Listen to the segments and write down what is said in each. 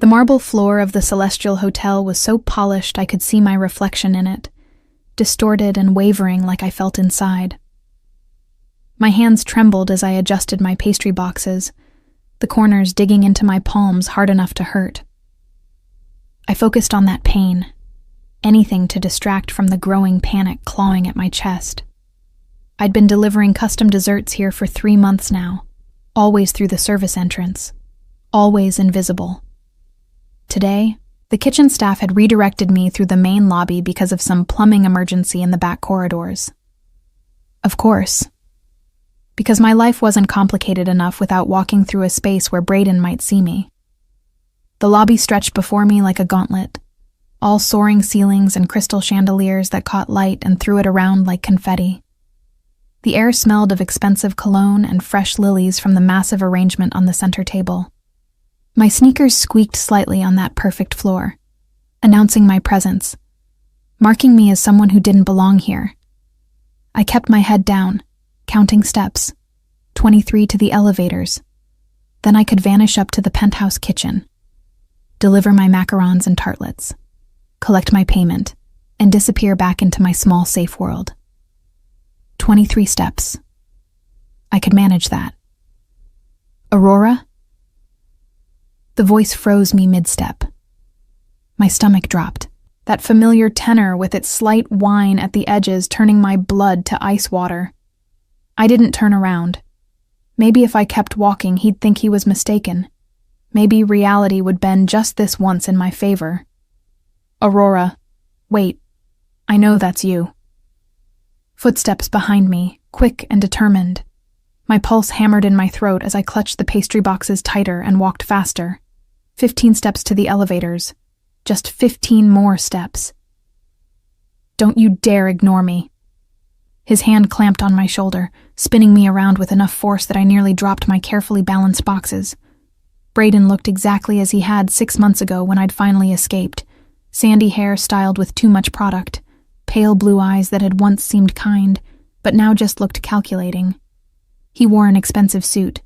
The marble floor of the Celestial Hotel was so polished I could see my reflection in it, distorted and wavering like I felt inside. My hands trembled as I adjusted my pastry boxes, the corners digging into my palms hard enough to hurt. I focused on that pain, anything to distract from the growing panic clawing at my chest. I'd been delivering custom desserts here for 3 months now, always through the service entrance, always invisible. Today, the kitchen staff had redirected me through the main lobby because of some plumbing emergency in the back corridors. Of course, because my life wasn't complicated enough without walking through a space where Braden might see me. The lobby stretched before me like a gauntlet, all soaring ceilings and crystal chandeliers that caught light and threw it around like confetti. The air smelled of expensive cologne and fresh lilies from the massive arrangement on the center table. My sneakers squeaked slightly on that perfect floor, announcing my presence, marking me as someone who didn't belong here. I kept my head down, counting steps, 23 to the elevators. Then I could vanish up to the penthouse kitchen, deliver my macarons and tartlets, collect my payment, and disappear back into my small safe world. 23 steps. I could manage that. Aurora? The voice froze me mid-step. My stomach dropped, that familiar tenor with its slight whine at the edges turning my blood to ice water. I didn't turn around. Maybe if I kept walking, he'd think he was mistaken. Maybe reality would bend just this once in my favor. Aurora, wait. I know that's you. Footsteps behind me, quick and determined. My pulse hammered in my throat as I clutched the pastry boxes tighter and walked faster. 15 steps to the elevators. Just 15 more steps. Don't you dare ignore me. His hand clamped on my shoulder, spinning me around with enough force that I nearly dropped my carefully balanced boxes. Braden looked exactly as he had 6 months ago when I'd finally escaped. Sandy hair styled with too much product, pale blue eyes that had once seemed kind, but now just looked calculating. He wore an expensive suit,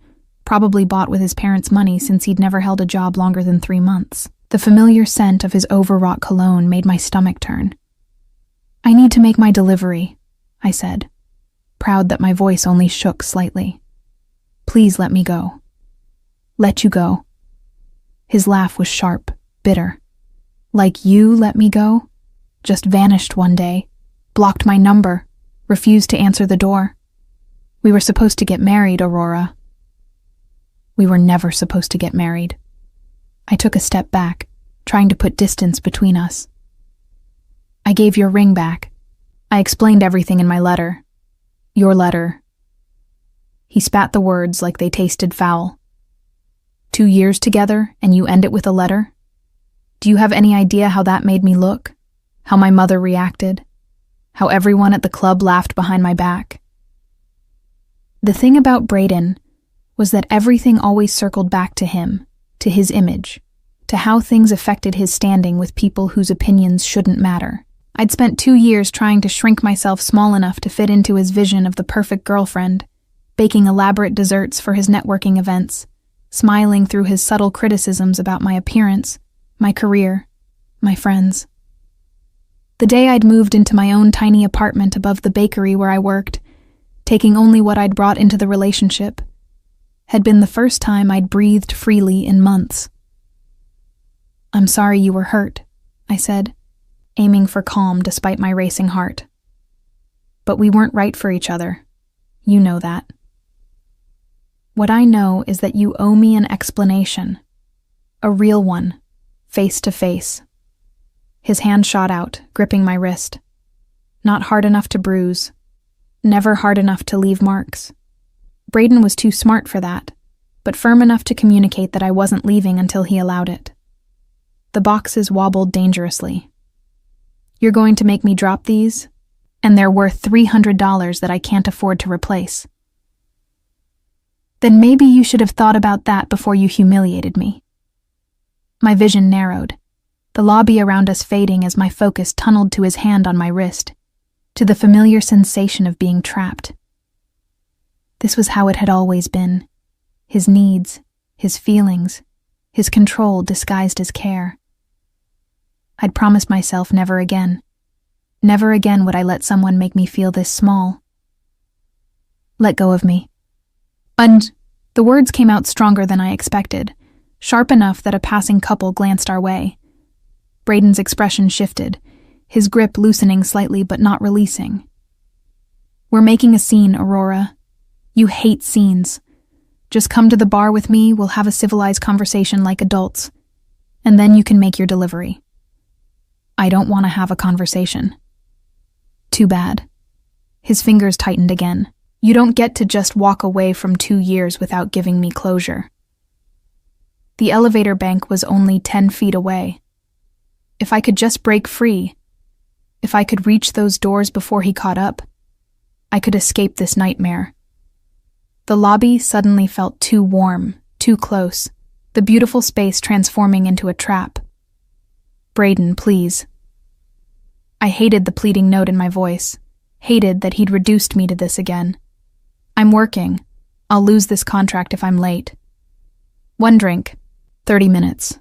probably bought with his parents' money since he'd never held a job longer than 3 months. The familiar scent of his overwrought cologne made my stomach turn. I need to make my delivery, I said, proud that my voice only shook slightly. Please let me go. Let you go. His laugh was sharp, bitter. Like you let me go? Just vanished one day, blocked my number, refused to answer the door. We were supposed to get married, Aurora. We were never supposed to get married. I took a step back, trying to put distance between us. I gave your ring back. I explained everything in my letter. Your letter. He spat the words like they tasted foul. 2 years together, and you end it with a letter? Do you have any idea how that made me look? How my mother reacted? How everyone at the club laughed behind my back? The thing about Braden was that everything always circled back to him, to his image, to how things affected his standing with people whose opinions shouldn't matter. I'd spent 2 years trying to shrink myself small enough to fit into his vision of the perfect girlfriend, baking elaborate desserts for his networking events, smiling through his subtle criticisms about my appearance, my career, my friends. The day I'd moved into my own tiny apartment above the bakery where I worked, taking only what I'd brought into the relationship, had been the first time I'd breathed freely in months. I'm sorry you were hurt, I said, aiming for calm despite my racing heart. But we weren't right for each other. You know that. What I know is that you owe me an explanation. A real one, face to face. His hand shot out, gripping my wrist. Not hard enough to bruise. Never hard enough to leave marks. Braden was too smart for that, but firm enough to communicate that I wasn't leaving until he allowed it. The boxes wobbled dangerously. You're going to make me drop these? And they're worth $300 that I can't afford to replace. Then maybe you should have thought about that before you humiliated me. My vision narrowed, the lobby around us fading as my focus tunneled to his hand on my wrist, to the familiar sensation of being trapped. This was how it had always been. His needs, his feelings, his control disguised as care. I'd promised myself never again. Never again would I let someone make me feel this small. Let go of me. And the words came out stronger than I expected, sharp enough that a passing couple glanced our way. Braden's expression shifted, his grip loosening slightly but not releasing. We're making a scene, Aurora. You hate scenes. Just come to the bar with me, we'll have a civilized conversation like adults, and then you can make your delivery. I don't want to have a conversation. Too bad. His fingers tightened again. You don't get to just walk away from 2 years without giving me closure. The elevator bank was only 10 feet away. If I could just break free, if I could reach those doors before he caught up, I could escape this nightmare. The lobby suddenly felt too warm, too close, the beautiful space transforming into a trap. Braden, please. I hated the pleading note in my voice, hated that he'd reduced me to this again. I'm working. I'll lose this contract if I'm late. 1 drink, 30 minutes,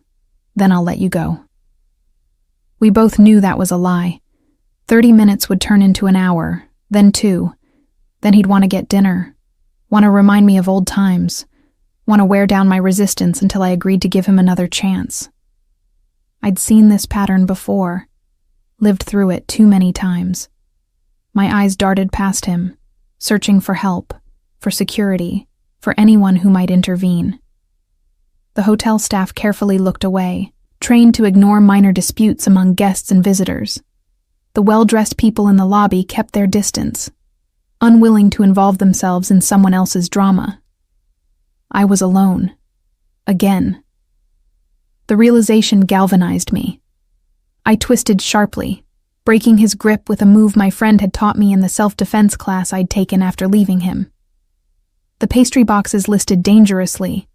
then I'll let you go. We both knew that was a lie. 30 minutes would turn into an hour, then 2. Then he'd want to get dinner, want to remind me of old times, want to wear down my resistance until I agreed to give him another chance. I'd seen this pattern before, lived through it too many times. My eyes darted past him, searching for help, for security, for anyone who might intervene. The hotel staff carefully looked away, trained to ignore minor disputes among guests and visitors. The well-dressed people in the lobby kept their distance, unwilling to involve themselves in someone else's drama. I was alone. Again. The realization galvanized me. I twisted sharply, breaking his grip with a move my friend had taught me in the self-defense class I'd taken after leaving him. The pastry boxes listed dangerously,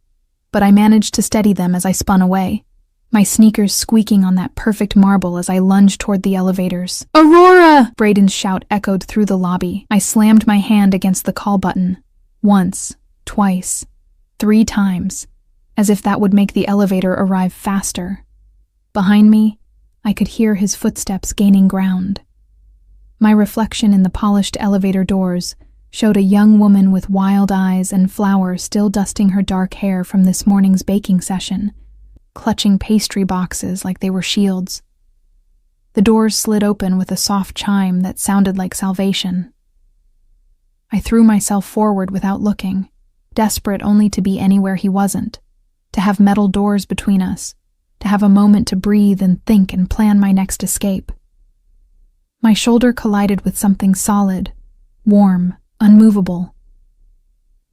but I managed to steady them as I spun away, my sneakers squeaking on that perfect marble as I lunged toward the elevators. "Aurora!" Braden's shout echoed through the lobby. I slammed my hand against the call button. Once, twice, 3 times, as if that would make the elevator arrive faster. Behind me, I could hear his footsteps gaining ground. My reflection in the polished elevator doors showed a young woman with wild eyes and flowers still dusting her dark hair from this morning's baking session, clutching pastry boxes like they were shields. The doors slid open with a soft chime that sounded like salvation. I threw myself forward without looking, desperate only to be anywhere he wasn't, to have metal doors between us, to have a moment to breathe and think and plan my next escape. My shoulder collided with something solid, warm, unmovable.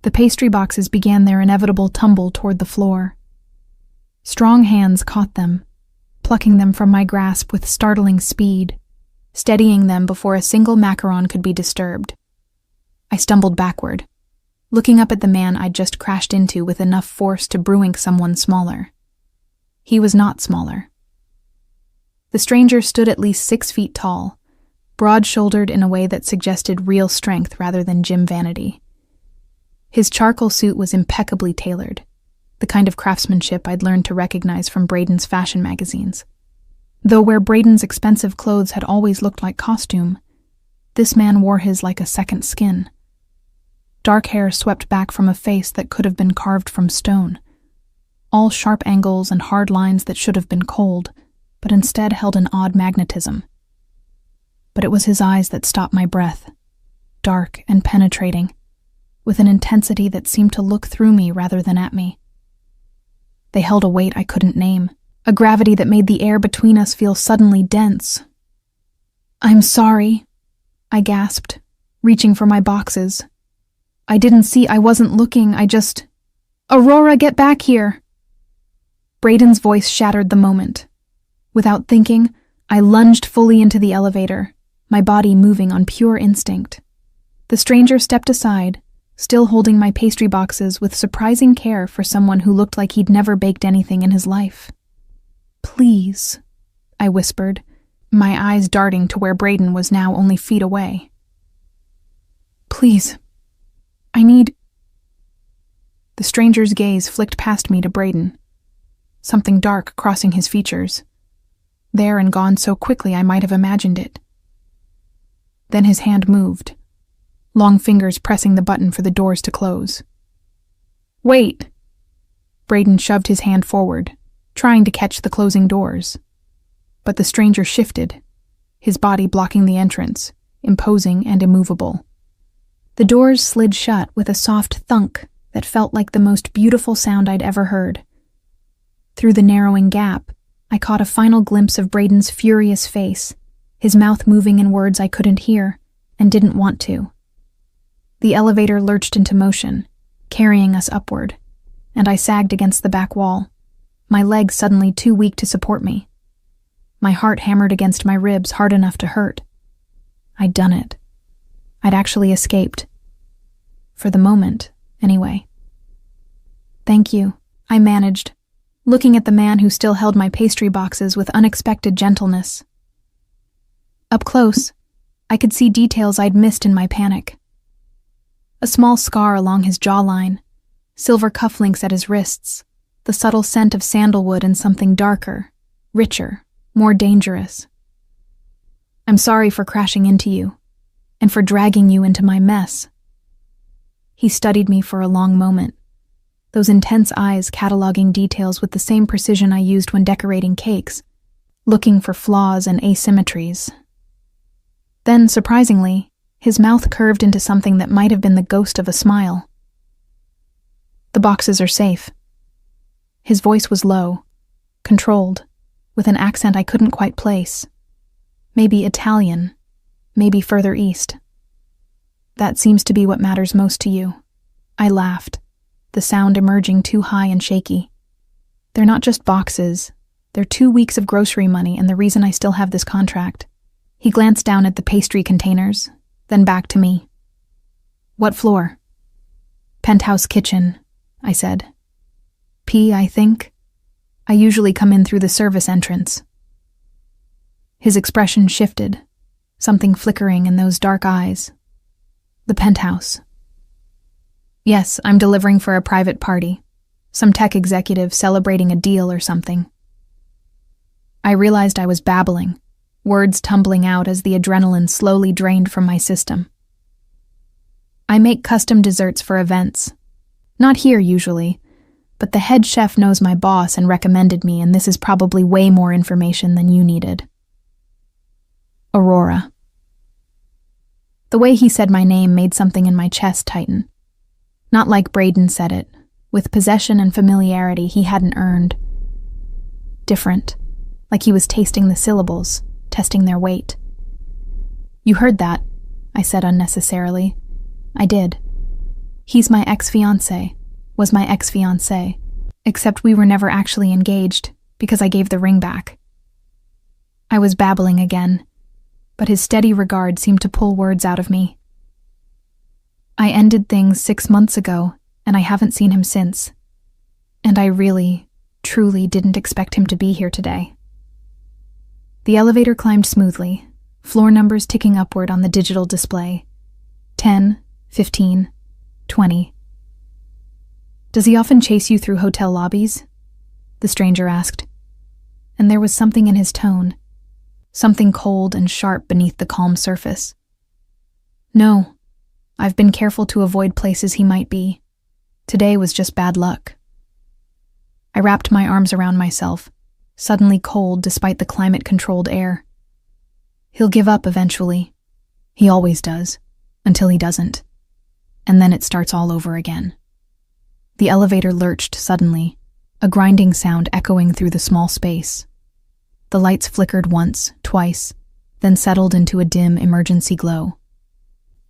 The pastry boxes began their inevitable tumble toward the floor. Strong hands caught them, plucking them from my grasp with startling speed, steadying them before a single macaron could be disturbed. I stumbled backward, looking up at the man I'd just crashed into with enough force to bruink someone smaller. He was not smaller. The stranger stood at least 6 feet tall, broad-shouldered in a way that suggested real strength rather than gym vanity. His charcoal suit was impeccably tailored, the kind of craftsmanship I'd learned to recognize from Braden's fashion magazines. Though where Braden's expensive clothes had always looked like costume, this man wore his like a second skin. Dark hair swept back from a face that could have been carved from stone, all sharp angles and hard lines that should have been cold, but instead held an odd magnetism. But it was his eyes that stopped my breath, dark and penetrating, with an intensity that seemed to look through me rather than at me. They held a weight I couldn't name, a gravity that made the air between us feel suddenly dense. "I'm sorry," I gasped, reaching for my boxes. "I didn't see, I wasn't looking, I just... Aurora, get back here!" Braden's voice shattered the moment. Without thinking, I lunged fully into the elevator, my body moving on pure instinct. The stranger stepped aside, still holding my pastry boxes with surprising care for someone who looked like he'd never baked anything in his life. "Please," I whispered, my eyes darting to where Braden was now only feet away. "Please, I need..." The stranger's gaze flicked past me to Braden. something dark crossing his features. There and gone so quickly I might have imagined it. Then his hand moved, long fingers pressing the button for the doors to close. "Wait!" Braden shoved his hand forward, trying to catch the closing doors. But the stranger shifted, his body blocking the entrance, imposing and immovable. The doors slid shut with a soft thunk that felt like the most beautiful sound I'd ever heard. Through the narrowing gap, I caught a final glimpse of Braden's furious face, his mouth moving in words I couldn't hear and didn't want to. The elevator lurched into motion, carrying us upward, and I sagged against the back wall, my legs suddenly too weak to support me. My heart hammered against my ribs hard enough to hurt. I'd done it. I'd actually escaped. For the moment, anyway. "Thank you," I managed, looking at the man who still held my pastry boxes with unexpected gentleness. Up close, I could see details I'd missed in my panic. A small scar along his jawline, silver cufflinks at his wrists, the subtle scent of sandalwood and something darker, richer, more dangerous. "I'm sorry for crashing into you, and for dragging you into my mess." He studied me for a long moment, those intense eyes cataloging details with the same precision I used when decorating cakes, looking for flaws and asymmetries. Then, surprisingly, his mouth curved into something that might have been the ghost of a smile. "The boxes are safe." His voice was low, controlled, with an accent I couldn't quite place. Maybe Italian, maybe further east. "That seems to be what matters most to you." I laughed, the sound emerging too high and shaky. "They're not just boxes. They're 2 weeks of grocery money and the reason I still have this contract." He glanced down at the pastry containers, then back to me. "What floor?" "Penthouse kitchen," I said. "P, I think. I usually come in through the service entrance." His expression shifted, something flickering in those dark eyes. "The penthouse." "Yes, I'm delivering for a private party. Some tech executive celebrating a deal or something." I realized I was babbling, words tumbling out as the adrenaline slowly drained from my system. "I make custom desserts for events. Not here, usually, but the head chef knows my boss and recommended me, and this is probably way more information than you needed." "Aurora." The way he said my name made something in my chest tighten. Not like Braden said it, with possession and familiarity he hadn't earned. Different, like he was tasting the syllables, testing their weight. "You heard that," I said unnecessarily. I did. He's my ex-fiancé, was my ex-fiancé, except we were never actually engaged because I gave the ring back. I was babbling again, but his steady regard seemed to pull words out of me. "I ended things 6 months ago, and I haven't seen him since. And I really, truly didn't expect him to be here today." The elevator climbed smoothly, floor numbers ticking upward on the digital display. 10, 15, 20. "Does he often chase you through hotel lobbies?" the stranger asked. And there was something in his tone, something cold and sharp beneath the calm surface. "No, I've been careful to avoid places he might be. Today was just bad luck." I wrapped my arms around myself, suddenly cold despite the climate-controlled air. "He'll give up eventually. He always does, until he doesn't. And then it starts all over again." The elevator lurched suddenly, a grinding sound echoing through the small space. The lights flickered once, twice, then settled into a dim emergency glow.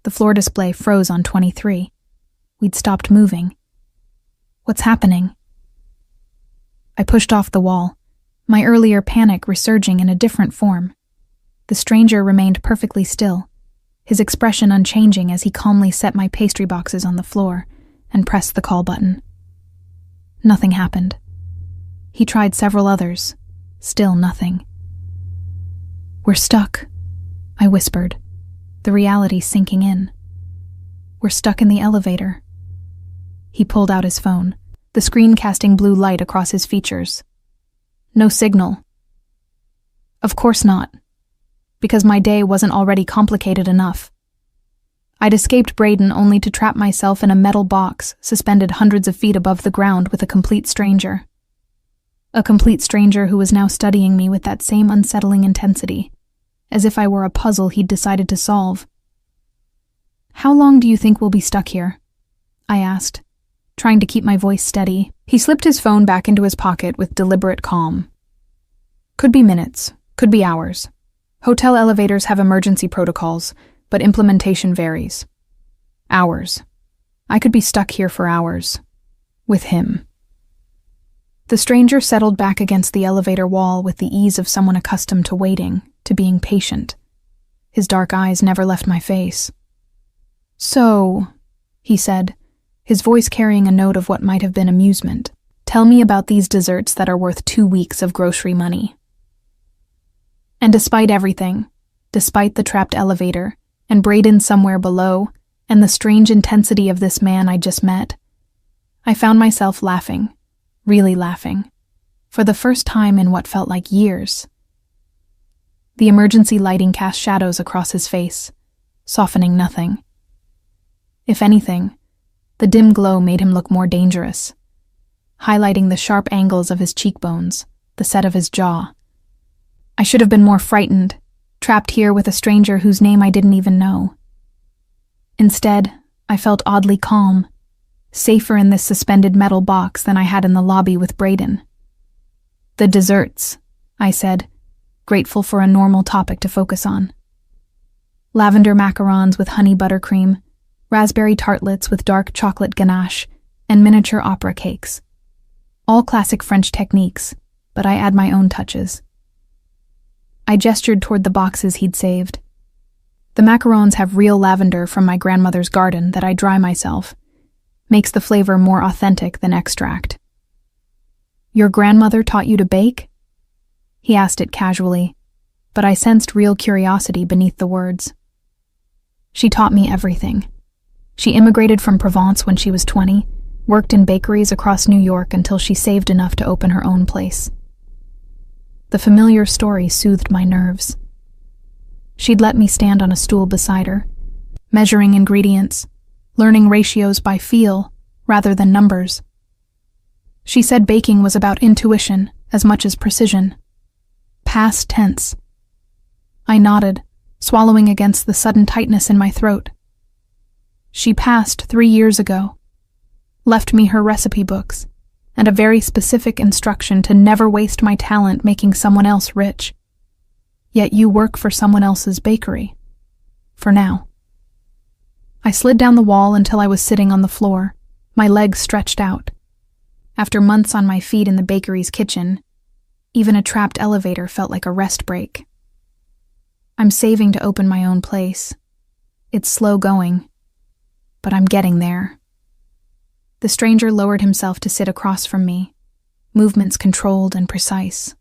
The floor display froze on 23. We'd stopped moving. "What's happening?" I pushed off the wall, my earlier panic resurging in a different form. The stranger remained perfectly still, his expression unchanging as he calmly set my pastry boxes on the floor and pressed the call button. Nothing happened. He tried several others. Still nothing. "We're stuck," I whispered, the reality sinking in. "We're stuck in the elevator." He pulled out his phone, the screen casting blue light across his features. No signal. Of course not, because my day wasn't already complicated enough. I'd escaped Braden only to trap myself in a metal box suspended hundreds of feet above the ground with a complete stranger. A complete stranger who was now studying me with that same unsettling intensity, as if I were a puzzle he'd decided to solve. "How long do you think we'll be stuck here?" I asked, trying to keep my voice steady. He slipped his phone back into his pocket with deliberate calm. "Could be minutes, could be hours. Hotel elevators have emergency protocols, but implementation varies. Hours. I could be stuck here for hours. With him." The stranger settled back against the elevator wall with the ease of someone accustomed to waiting, to being patient. His dark eyes never left my face. "So," he said, his voice carrying a note of what might have been amusement, "tell me about these desserts that are worth 2 weeks of grocery money." And despite everything, despite the trapped elevator, and Braden somewhere below, and the strange intensity of this man I'd just met, I found myself laughing, really laughing, for the first time in what felt like years. The emergency lighting cast shadows across his face, softening nothing. If anything, the dim glow made him look more dangerous, highlighting the sharp angles of his cheekbones, the set of his jaw. I should have been more frightened, trapped here with a stranger whose name I didn't even know. Instead, I felt oddly calm, safer in this suspended metal box than I had in the lobby with Braden. "The desserts," I said, grateful for a normal topic to focus on. Lavender macarons with honey buttercream, raspberry tartlets with dark chocolate ganache, and miniature opera cakes. All classic French techniques, but I add my own touches. I gestured toward the boxes he'd saved. "The macarons have real lavender from my grandmother's garden that I dry myself. Makes the flavor more authentic than extract." "Your grandmother taught you to bake?" He asked it casually, but I sensed real curiosity beneath the words. "She taught me everything. She immigrated from Provence when she was 20, worked in bakeries across New York until she saved enough to open her own place." The familiar story soothed my nerves. She'd let me stand on a stool beside her, measuring ingredients, learning ratios by feel rather than numbers. She said baking was about intuition as much as precision. Past tense. I nodded, swallowing against the sudden tightness in my throat. She passed 3 years ago, left me her recipe books, and a very specific instruction to never waste my talent making someone else rich. Yet you work for someone else's bakery. For now. I slid down the wall until I was sitting on the floor, my legs stretched out. After months on my feet in the bakery's kitchen, even a trapped elevator felt like a rest break. I'm saving to open my own place. It's slow going, but I'm getting there. The stranger lowered himself to sit across from me, movements controlled and precise.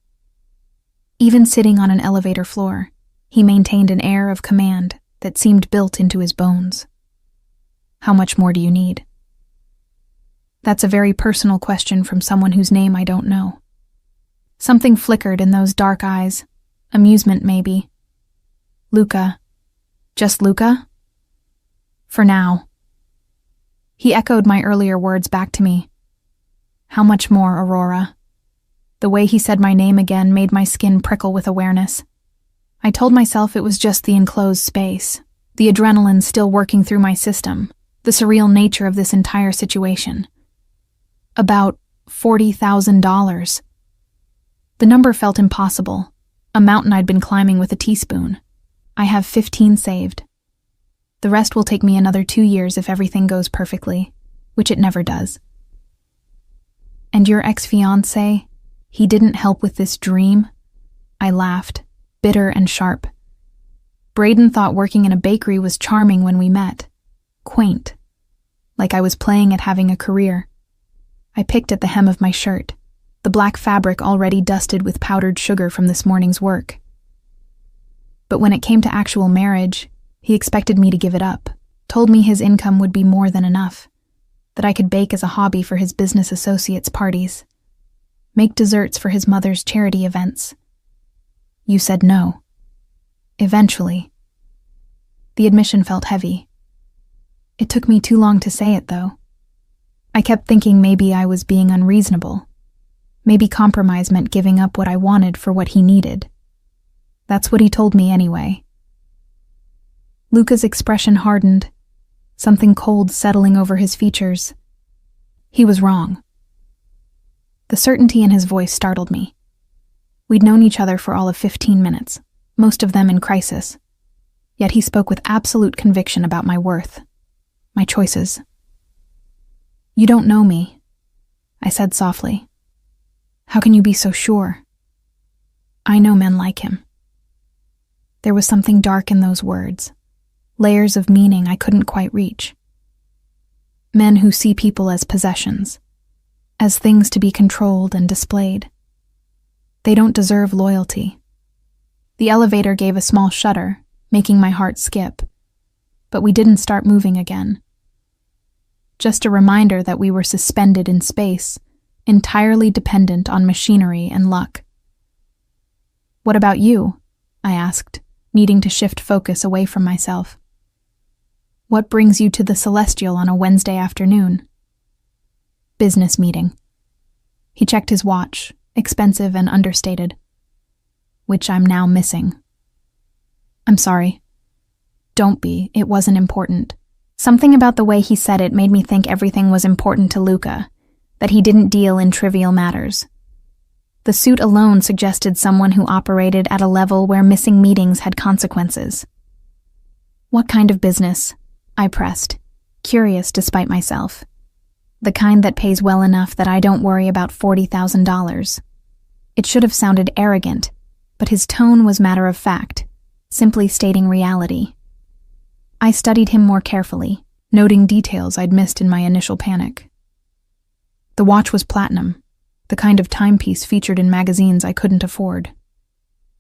Even sitting on an elevator floor, he maintained an air of command that seemed built into his bones. "How much more do you need?" That's a very personal question from someone whose name I don't know. Something flickered in those dark eyes, amusement maybe. "Luca. Just Luca?" "For now." He echoed my earlier words back to me. "How much more, Aurora?" The way he said my name again made my skin prickle with awareness. I told myself it was just the enclosed space, the adrenaline still working through my system, the surreal nature of this entire situation. About $40,000. The number felt impossible, a mountain I'd been climbing with a teaspoon. I have 15 saved. The rest will take me another 2 years if everything goes perfectly, which it never does. "And your ex-fiancé, he didn't help with this dream?" I laughed, bitter and sharp. Braden thought working in a bakery was charming when we met. Quaint. Like I was playing at having a career. I picked at the hem of my shirt, the black fabric already dusted with powdered sugar from this morning's work. But when it came to actual marriage, he expected me to give it up, told me his income would be more than enough, that I could bake as a hobby for his business associates' parties. make desserts for his mother's charity events. You said no. Eventually. The admission felt heavy. It took me too long to say it, though. I kept thinking maybe I was being unreasonable. Maybe compromise meant giving up what I wanted for what he needed. That's what he told me anyway. Luca's expression hardened, something cold settling over his features. He was wrong. The certainty in his voice startled me. We'd known each other for all of 15 minutes, most of them in crisis. Yet he spoke with absolute conviction about my worth, my choices. You don't know me, I said softly. How can you be so sure? I know men like him. There was something dark in those words, layers of meaning I couldn't quite reach. Men who see people as possessions, as things to be controlled and displayed. They don't deserve loyalty. The elevator gave a small shudder, making my heart skip. But we didn't start moving again. Just a reminder that we were suspended in space, entirely dependent on machinery and luck. What about you? I asked, needing to shift focus away from myself. What brings you to the Celestial on a Wednesday afternoon? Business meeting. He checked his watch, expensive and understated, which I'm now missing. I'm sorry. Don't be, it wasn't important. Something about the way he said it made me think everything was important to Luca, that he didn't deal in trivial matters. The suit alone suggested someone who operated at a level where missing meetings had consequences. What kind of business? I pressed, curious despite myself. The kind that pays well enough that I don't worry about $40,000. It should have sounded arrogant, but his tone was matter of fact, simply stating reality. I studied him more carefully, noting details I'd missed in my initial panic. The watch was platinum, the kind of timepiece featured in magazines I couldn't afford.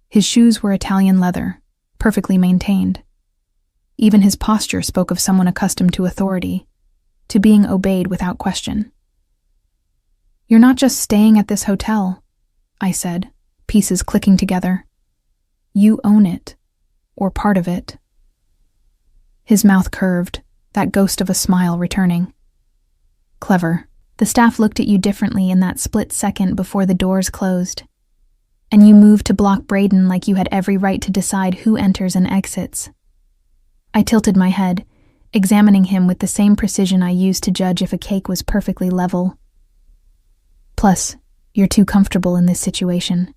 His shoes were Italian leather, perfectly maintained. Even his posture spoke of someone accustomed to authority, to being obeyed without question. You're not just staying at this hotel, I said, pieces clicking together. You own it, or part of it. His mouth curved, that ghost of a smile returning. Clever. The staff looked at you differently in that split second before the doors closed. And you moved to block Braden like you had every right to decide who enters and exits. I tilted my head, examining him with the same precision I used to judge if a cake was perfectly level. Plus, you're too comfortable in this situation.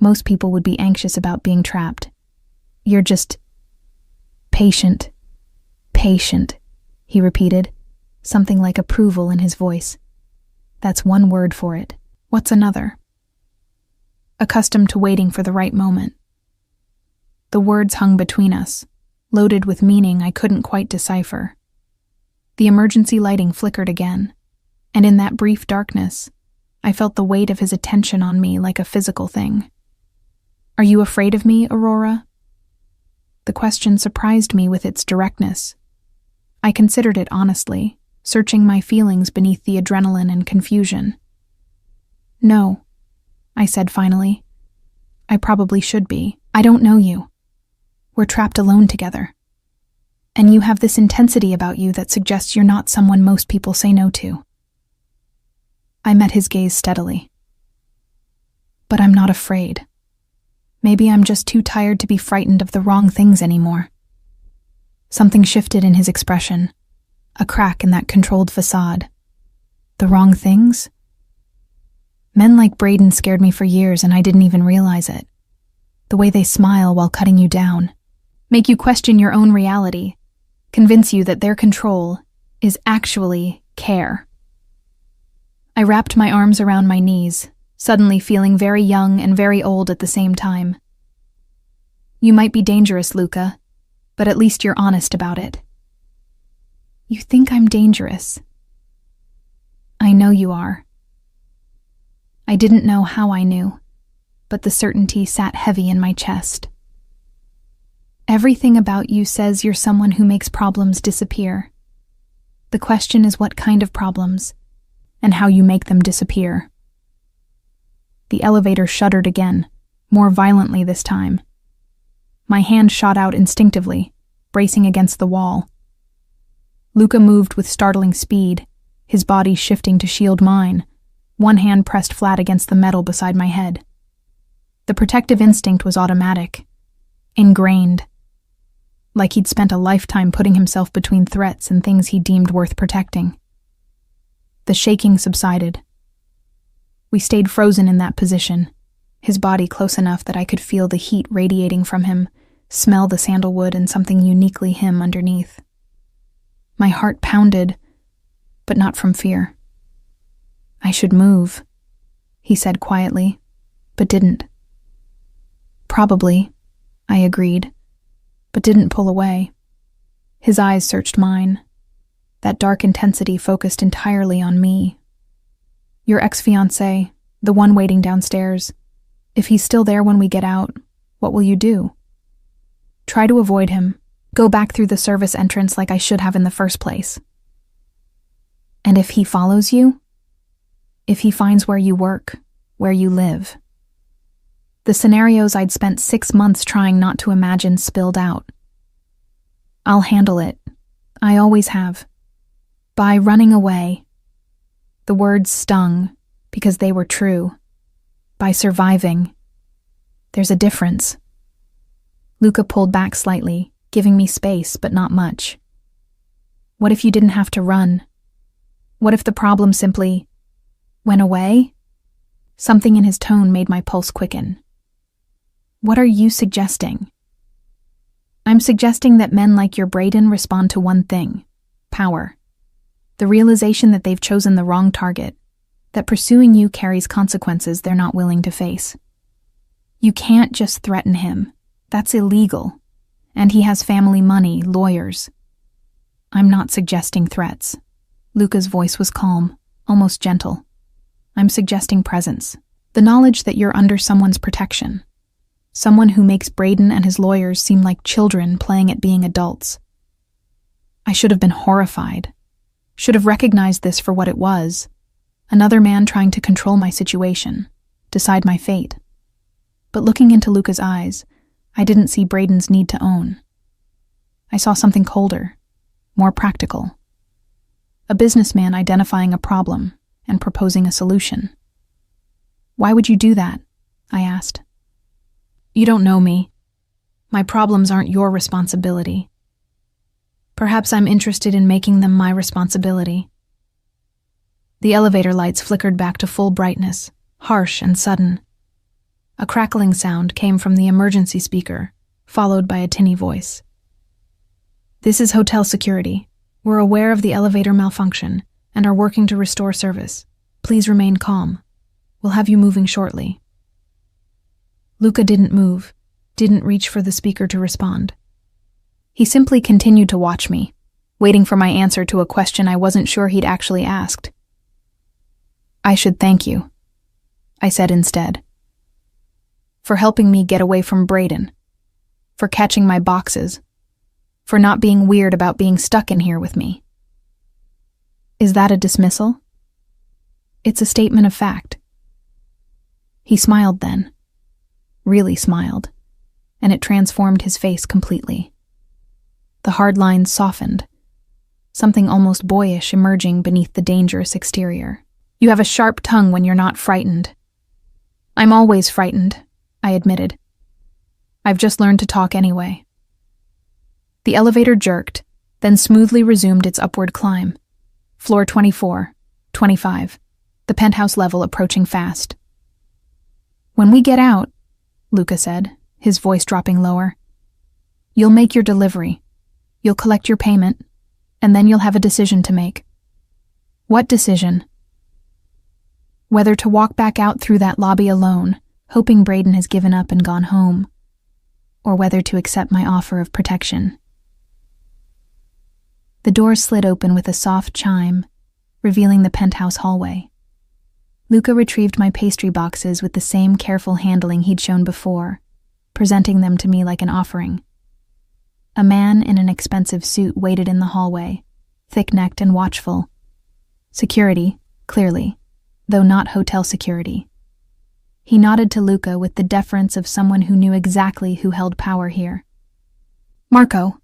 Most people would be anxious about being trapped. You're just patient. Patient, he repeated, something like approval in his voice. That's one word for it. What's another? Accustomed to waiting for the right moment. The words hung between us, loaded with meaning I couldn't quite decipher. The emergency lighting flickered again, and in that brief darkness, I felt the weight of his attention on me like a physical thing. Are you afraid of me, Aurora? The question surprised me with its directness. I considered it honestly, searching my feelings beneath the adrenaline and confusion. No, I said finally. I probably should be. I don't know you. We're trapped alone together. And you have this intensity about you that suggests you're not someone most people say no to. I met his gaze steadily. But I'm not afraid. Maybe I'm just too tired to be frightened of the wrong things anymore. Something shifted in his expression, a crack in that controlled facade. The wrong things? Men like Braden scared me for years and I didn't even realize it. The way they smile while cutting you down, make you question your own reality, convince you that their control is actually care. I wrapped my arms around my knees, suddenly feeling very young and very old at the same time. You might be dangerous, Luca, but at least you're honest about it. You think I'm dangerous? I know you are. I didn't know how I knew, but the certainty sat heavy in my chest. Everything about you says you're someone who makes problems disappear. The question is what kind of problems, and how you make them disappear. The elevator shuddered again, more violently this time. My hand shot out instinctively, bracing against the wall. Luca moved with startling speed, his body shifting to shield mine, one hand pressed flat against the metal beside my head. The protective instinct was automatic, ingrained, like he'd spent a lifetime putting himself between threats and things he deemed worth protecting. The shaking subsided. We stayed frozen in that position, his body close enough that I could feel the heat radiating from him, smell the sandalwood and something uniquely him underneath. My heart pounded, but not from fear. I should move, he said quietly, but didn't. Probably, I agreed, but didn't pull away. His eyes searched mine, that dark intensity focused entirely on me. Your ex-fiancé, the one waiting downstairs, if he's still there when we get out, what will you do? Try to avoid him, go back through the service entrance like I should have in the first place. And if he follows you? If he finds where you work, where you live? The scenarios I'd spent 6 months trying not to imagine spilled out. I'll handle it. I always have. By running away. The words stung, because they were true. By surviving. There's a difference. Luca pulled back slightly, giving me space, but not much. What if you didn't have to run? What if the problem simply went away? Something in his tone made my pulse quicken. What are you suggesting? I'm suggesting that men like your Braden respond to one thing: power. The realization that they've chosen the wrong target, that pursuing you carries consequences they're not willing to face. You can't just threaten him. That's illegal. And he has family money, lawyers. I'm not suggesting threats. Luca's voice was calm, almost gentle. I'm suggesting presence. The knowledge that you're under someone's protection. Someone who makes Braden and his lawyers seem like children playing at being adults. I should have been horrified. Should have recognized this for what it was. Another man trying to control my situation, decide my fate. But looking into Luca's eyes, I didn't see Braden's need to own. I saw something colder, more practical. A businessman identifying a problem and proposing a solution. Why would you do that? I asked. You don't know me. My problems aren't your responsibility. Perhaps I'm interested in making them my responsibility. The elevator lights flickered back to full brightness, harsh and sudden. A crackling sound came from the emergency speaker, followed by a tinny voice. This is hotel security. We're aware of the elevator malfunction and are working to restore service. Please remain calm. We'll have you moving shortly. Luca didn't move, didn't reach for the speaker to respond. He simply continued to watch me, waiting for my answer to a question I wasn't sure he'd actually asked. I should thank you, I said instead. For helping me get away from Braden. For catching my boxes. For not being weird about being stuck in here with me. Is that a dismissal? It's a statement of fact. He smiled then. Really smiled, and it transformed his face completely. The hard lines softened, something almost boyish emerging beneath the dangerous exterior. You have a sharp tongue when you're not frightened. I'm always frightened, I admitted. I've just learned to talk anyway. The elevator jerked, then smoothly resumed its upward climb. Floor 24, 25, the penthouse level approaching fast. When we get out, Luca said, his voice dropping lower, you'll make your delivery. You'll collect your payment, and then you'll have a decision to make. What decision? Whether to walk back out through that lobby alone, hoping Braden has given up and gone home, or whether to accept my offer of protection. The door slid open with a soft chime, revealing the penthouse hallway. Luca retrieved my pastry boxes with the same careful handling he'd shown before, presenting them to me like an offering. A man in an expensive suit waited in the hallway, thick-necked and watchful. Security, clearly, though not hotel security. He nodded to Luca with the deference of someone who knew exactly who held power here. "Marco,"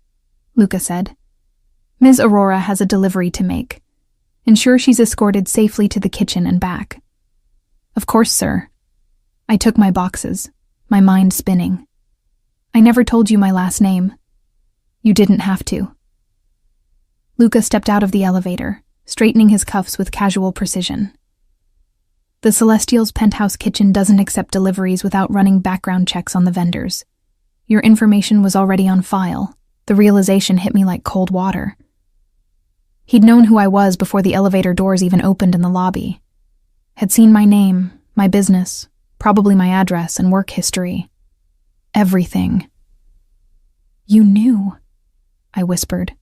Luca said, "Ms. Aurora has a delivery to make. Ensure she's escorted safely to the kitchen and back." "Of course, sir." I took my boxes, my mind spinning. "I never told you my last name." "You didn't have to." Luca stepped out of the elevator, straightening his cuffs with casual precision. "The Celestial's penthouse kitchen doesn't accept deliveries without running background checks on the vendors. Your information was already on file." The realization hit me like cold water. He'd known who I was before the elevator doors even opened in the lobby. Had seen my name, my business, probably my address and work history. Everything. "You knew," I whispered.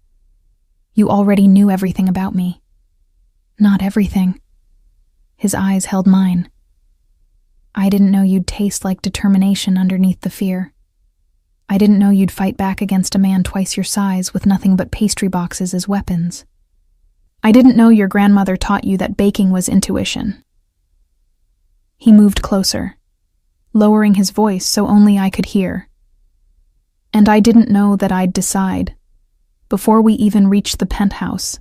"You already knew everything about me." "Not everything." His eyes held mine. "I didn't know you'd taste like determination underneath the fear. I didn't know you'd fight back against a man twice your size with nothing but pastry boxes as weapons. I didn't know your grandmother taught you that baking was intuition." He moved closer, lowering his voice so only I could hear. "And I didn't know that I'd decide, before we even reached the penthouse,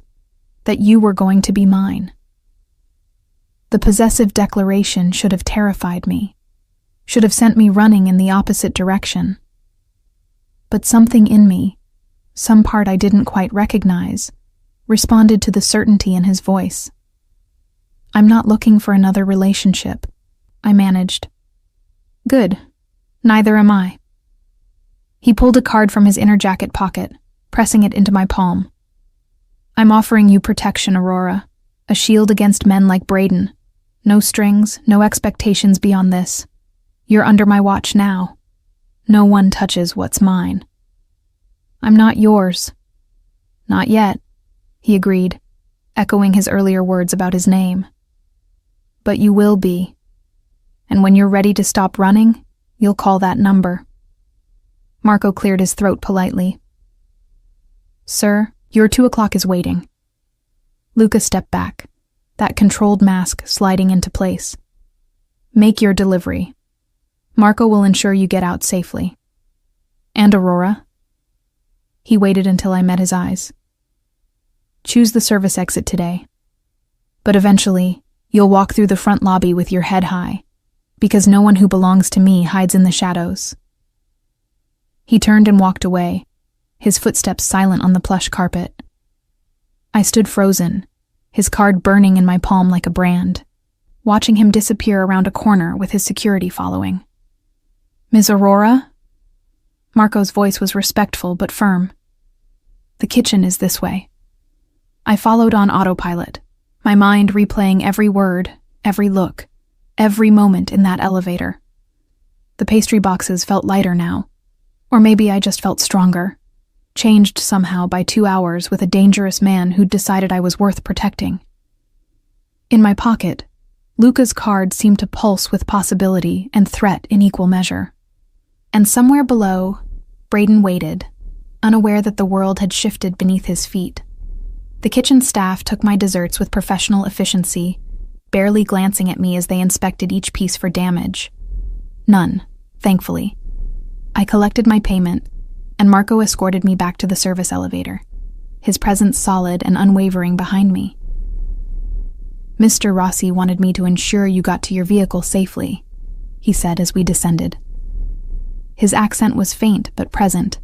that you were going to be mine." The possessive declaration should have terrified me, should have sent me running in the opposite direction. But something in me, some part I didn't quite recognize, responded to the certainty in his voice. "I'm not looking for another relationship," I managed. "Good. Neither am I." He pulled a card from his inner jacket pocket, pressing it into my palm. "I'm offering you protection, Aurora, a shield against men like Braden. No strings, no expectations beyond this. You're under my watch now. No one touches what's mine." "I'm not yours." "Not yet," he agreed, echoing his earlier words about his name. "But you will be. And when you're ready to stop running, you'll call that number." Marco cleared his throat politely. "Sir, your 2:00 is waiting." Luca stepped back, that controlled mask sliding into place. "Make your delivery. Marco will ensure you get out safely." "And Aurora?" He waited until I met his eyes. "Choose the service exit today. But eventually, you'll walk through the front lobby with your head high, because no one who belongs to me hides in the shadows." He turned and walked away, his footsteps silent on the plush carpet. I stood frozen, his card burning in my palm like a brand, watching him disappear around a corner with his security following. "Ms. Aurora?" Marco's voice was respectful but firm. "The kitchen is this way." I followed on autopilot, my mind replaying every word, every look, every moment in that elevator. The pastry boxes felt lighter now, or maybe I just felt stronger, changed somehow by 2 hours with a dangerous man who'd decided I was worth protecting. In my pocket, Luca's card seemed to pulse with possibility and threat in equal measure. And somewhere below, Braden waited, unaware that the world had shifted beneath his feet. The kitchen staff took my desserts with professional efficiency, barely glancing at me as they inspected each piece for damage. None, thankfully. I collected my payment, and Marco escorted me back to the service elevator, his presence solid and unwavering behind me. "Mr. Rossi wanted me to ensure you got to your vehicle safely," he said as we descended. His accent was faint but present,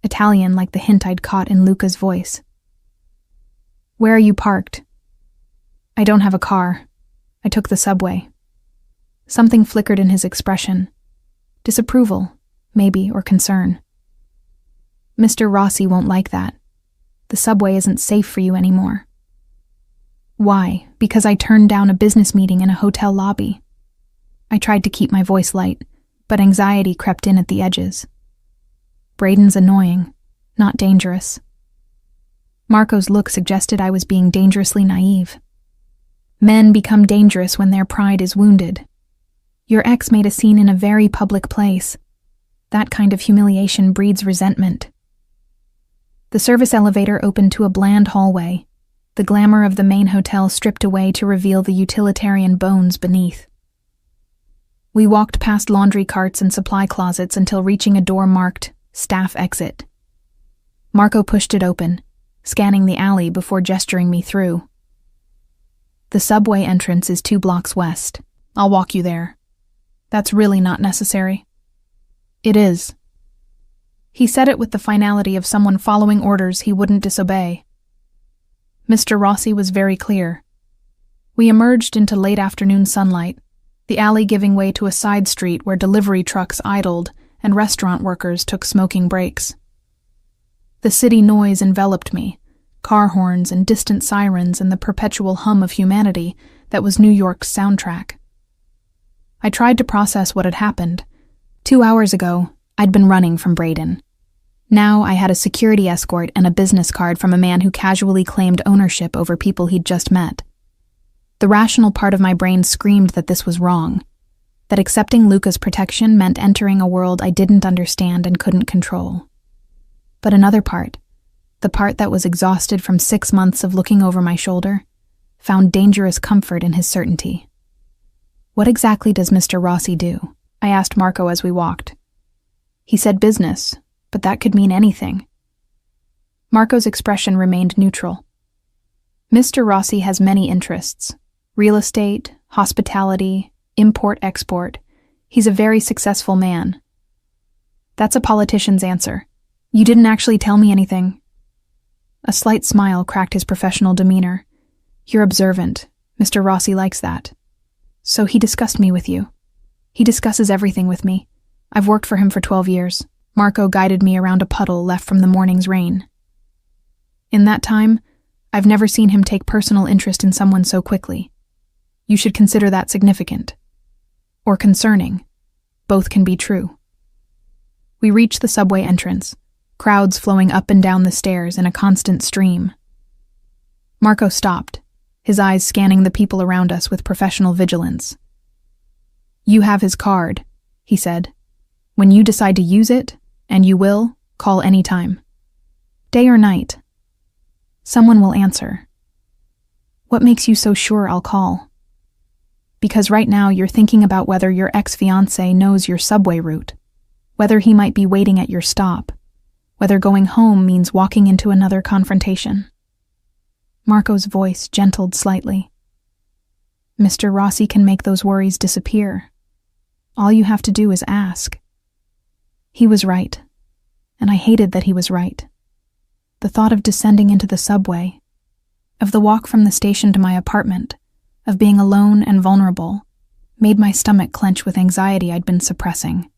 Italian like the hint I'd caught in Luca's voice. "Where are you parked?" "I don't have a car. I took the subway." Something flickered in his expression. Disapproval, maybe, or concern. "Mr. Rossi won't like that. The subway isn't safe for you anymore." "Why? Because I turned down a business meeting in a hotel lobby." I tried to keep my voice light, but anxiety crept in at the edges. "Braden's annoying, not dangerous." Marco's look suggested I was being dangerously naive. Men become dangerous when their pride is wounded. Your ex made a scene in a very public place. That kind of humiliation breeds resentment. The service elevator opened to a bland hallway, the glamour of the main hotel stripped away to reveal the utilitarian bones beneath. We walked past laundry carts and supply closets until reaching a door marked Staff Exit. Marco pushed it open, scanning the alley before gesturing me through. The subway entrance is 2 blocks west. I'll walk you there. That's really not necessary. It is. He said it with the finality of someone following orders he wouldn't disobey. Mr. Rossi was very clear. We emerged into late afternoon sunlight, the alley giving way to a side street where delivery trucks idled and restaurant workers took smoking breaks. The city noise enveloped me, car horns and distant sirens and the perpetual hum of humanity that was New York's soundtrack. I tried to process what had happened. 2 hours ago, I'd been running from Braden. Now I had a security escort and a business card from a man who casually claimed ownership over people he'd just met. The rational part of my brain screamed that this was wrong, that accepting Luca's protection meant entering a world I didn't understand and couldn't control. But another part, the part that was exhausted from 6 months of looking over my shoulder, found dangerous comfort in his certainty. What exactly does Mr. Rossi do? I asked Marco as we walked. He said business, but that could mean anything. Marco's expression remained neutral. Mr. Rossi has many interests: real estate, hospitality, import-export. He's a very successful man. That's a politician's answer. You didn't actually tell me anything. A slight smile cracked his professional demeanor. You're observant. Mr. Rossi likes that. So he discussed me with you. He discusses everything with me. I've worked for him for 12 years. Marco guided me around a puddle left from the morning's rain. In that time, I've never seen him take personal interest in someone so quickly. You should consider that significant. Or concerning. Both can be true. We reached the subway entrance, crowds flowing up and down the stairs in a constant stream. Marco stopped, his eyes scanning the people around us with professional vigilance. You have his card, he said. When you decide to use it, and you will, call any time. Day or night. Someone will answer. What makes you so sure I'll call? Because right now you're thinking about whether your ex-fiancé knows your subway route, whether he might be waiting at your stop, whether going home means walking into another confrontation. Marco's voice gentled slightly. Mr. Rossi can make those worries disappear. All you have to do is ask. He was right, and I hated that he was right. The thought of descending into the subway, of the walk from the station to my apartment, of being alone and vulnerable, made my stomach clench with anxiety I'd been suppressing.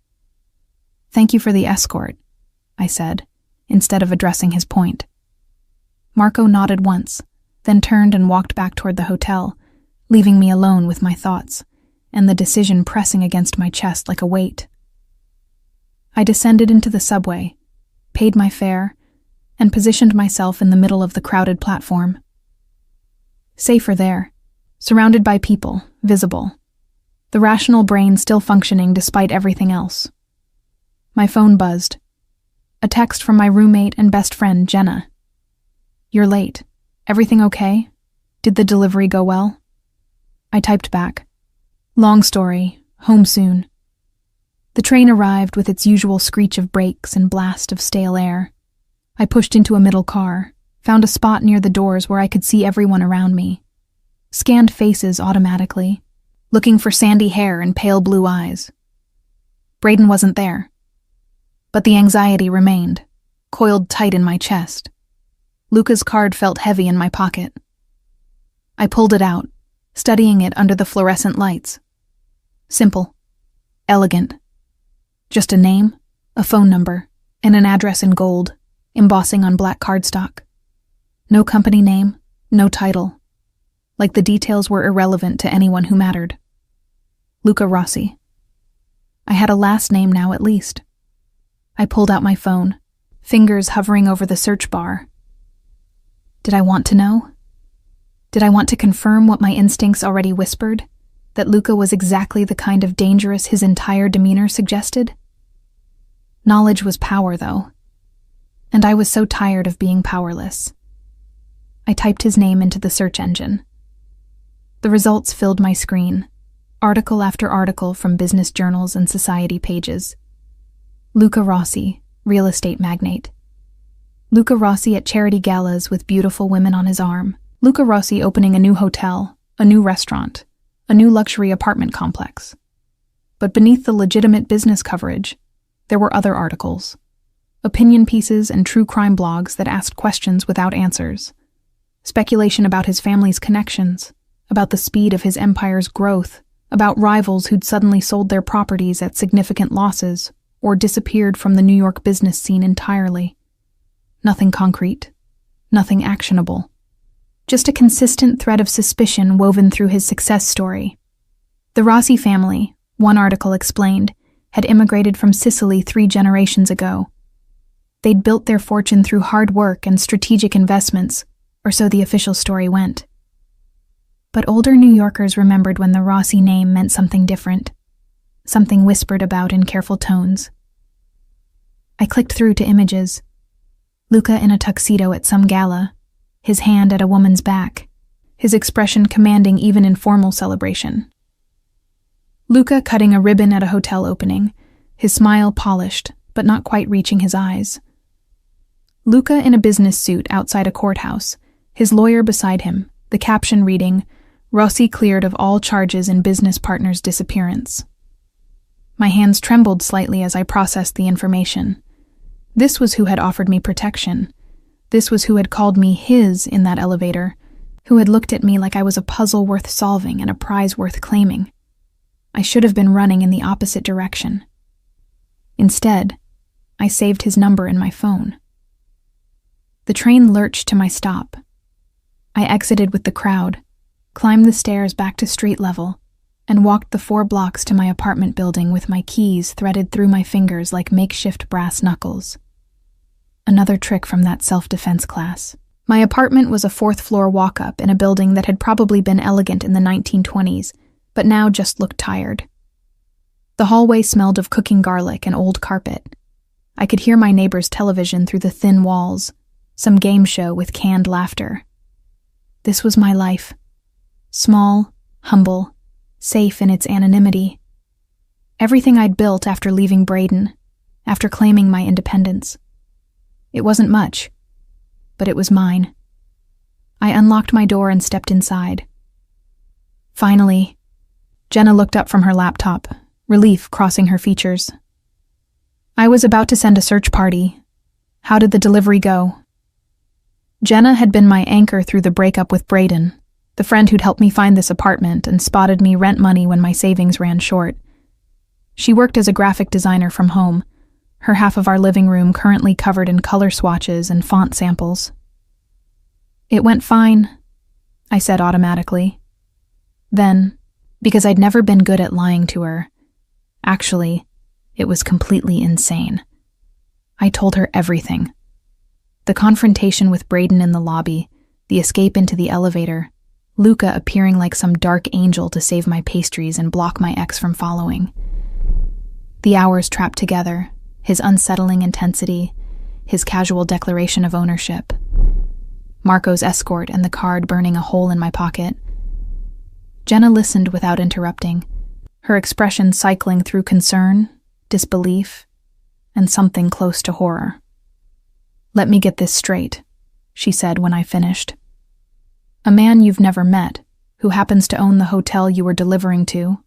Thank you for the escort, I said, instead of addressing his point. Marco nodded once, then turned and walked back toward the hotel, leaving me alone with my thoughts, and the decision pressing against my chest like a weight. I descended into the subway, paid my fare, and positioned myself in the middle of the crowded platform. Safer there, surrounded by people, visible. The rational brain still functioning despite everything else. My phone buzzed. A text from my roommate and best friend, Jenna. You're late. Everything okay? Did the delivery go well? I typed back. Long story. Home soon. The train arrived with its usual screech of brakes and blast of stale air. I pushed into a middle car, found a spot near the doors where I could see everyone around me. Scanned faces automatically, looking for sandy hair and pale blue eyes. Braden wasn't there. But the anxiety remained, coiled tight in my chest. Luca's card felt heavy in my pocket. I pulled it out, studying it under the fluorescent lights. Simple. Elegant. Just a name, a phone number, and an address in gold, embossing on black cardstock. No company name, no title. Like the details were irrelevant to anyone who mattered. Luca Rossi. I had a last name now at least. I pulled out my phone, fingers hovering over the search bar. Did I want to know? Did I want to confirm what my instincts already whispered? That Luca was exactly the kind of dangerous his entire demeanor suggested? Knowledge was power, though. And I was so tired of being powerless. I typed his name into the search engine. The results filled my screen. article after article from business journals and society pages. Luca Rossi, real estate magnate. Luca Rossi at charity galas with beautiful women on his arm. Luca Rossi opening a new hotel, a new restaurant, a new luxury apartment complex. But beneath the legitimate business coverage, there were other articles. Opinion pieces and true crime blogs that asked questions without answers. Speculation about his family's connections, about the speed of his empire's growth, about rivals who'd suddenly sold their properties at significant losses or disappeared from the New York business scene entirely. Nothing concrete, nothing actionable. Just a consistent thread of suspicion woven through his success story. The Rossi family, one article explained, had immigrated from Sicily 3 generations ago. They'd built their fortune through hard work and strategic investments, or so the official story went. But older New Yorkers remembered when the Rossi name meant something different, something whispered about in careful tones. I clicked through to images. Luca in a tuxedo at some gala, his hand at a woman's back, his expression commanding even in formal celebration. Luca cutting a ribbon at a hotel opening, his smile polished, but not quite reaching his eyes. Luca in a business suit outside a courthouse, his lawyer beside him, the caption reading, "Rossi cleared of all charges in business partner's disappearance." My hands trembled slightly as I processed the information. This was who had offered me protection. This was who had called me his in that elevator, who had looked at me like I was a puzzle worth solving and a prize worth claiming. I should have been running in the opposite direction. Instead, I saved his number in my phone. The train lurched to my stop. I exited with the crowd, climbed the stairs back to street level, and walked the 4 blocks to my apartment building with my keys threaded through my fingers like makeshift brass knuckles. Another trick from that self-defense class. My apartment was a 4th-floor walk-up in a building that had probably been elegant in the 1920s, but now just looked tired. The hallway smelled of cooking garlic and old carpet. I could hear my neighbor's television through the thin walls, some game show with canned laughter. This was my life. Small, humble, safe in its anonymity. Everything I'd built after leaving Braden, after claiming my independence. It wasn't much, but it was mine. I unlocked my door and stepped inside. Finally, Jenna looked up from her laptop, relief crossing her features. I was about to send a search party. How did the delivery go? Jenna had been my anchor through the breakup with Braden, the friend who'd helped me find this apartment and spotted me rent money when my savings ran short. She worked as a graphic designer from home, her half of our living room currently covered in color swatches and font samples. It went fine, I said automatically. Then, because I'd never been good at lying to her, actually, it was completely insane. I told her everything. The confrontation with Braden in the lobby, the escape into the elevator, Luca appearing like some dark angel to save my pastries and block my ex from following. The hours trapped together, his unsettling intensity, his casual declaration of ownership, Marco's escort and the card burning a hole in my pocket. Jenna listened without interrupting, her expression cycling through concern, disbelief, and something close to horror. "Let me get this straight," she said when I finished. "A man you've never met, who happens to own the hotel you were delivering to,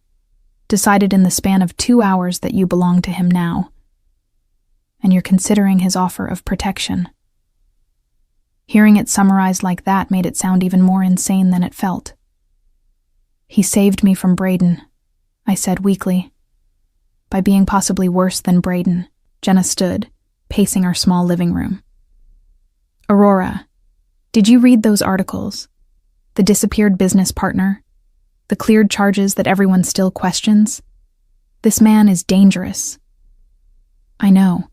decided in the span of 2 hours that you belong to him now. And you're considering his offer of protection." Hearing it summarized like that made it sound even more insane than it felt. "He saved me from Braden," I said weakly. "By being possibly worse than Braden." Jenna stood, pacing our small living room. "Aurora, did you read those articles? The disappeared business partner? The cleared charges that everyone still questions? This man is dangerous." "I know."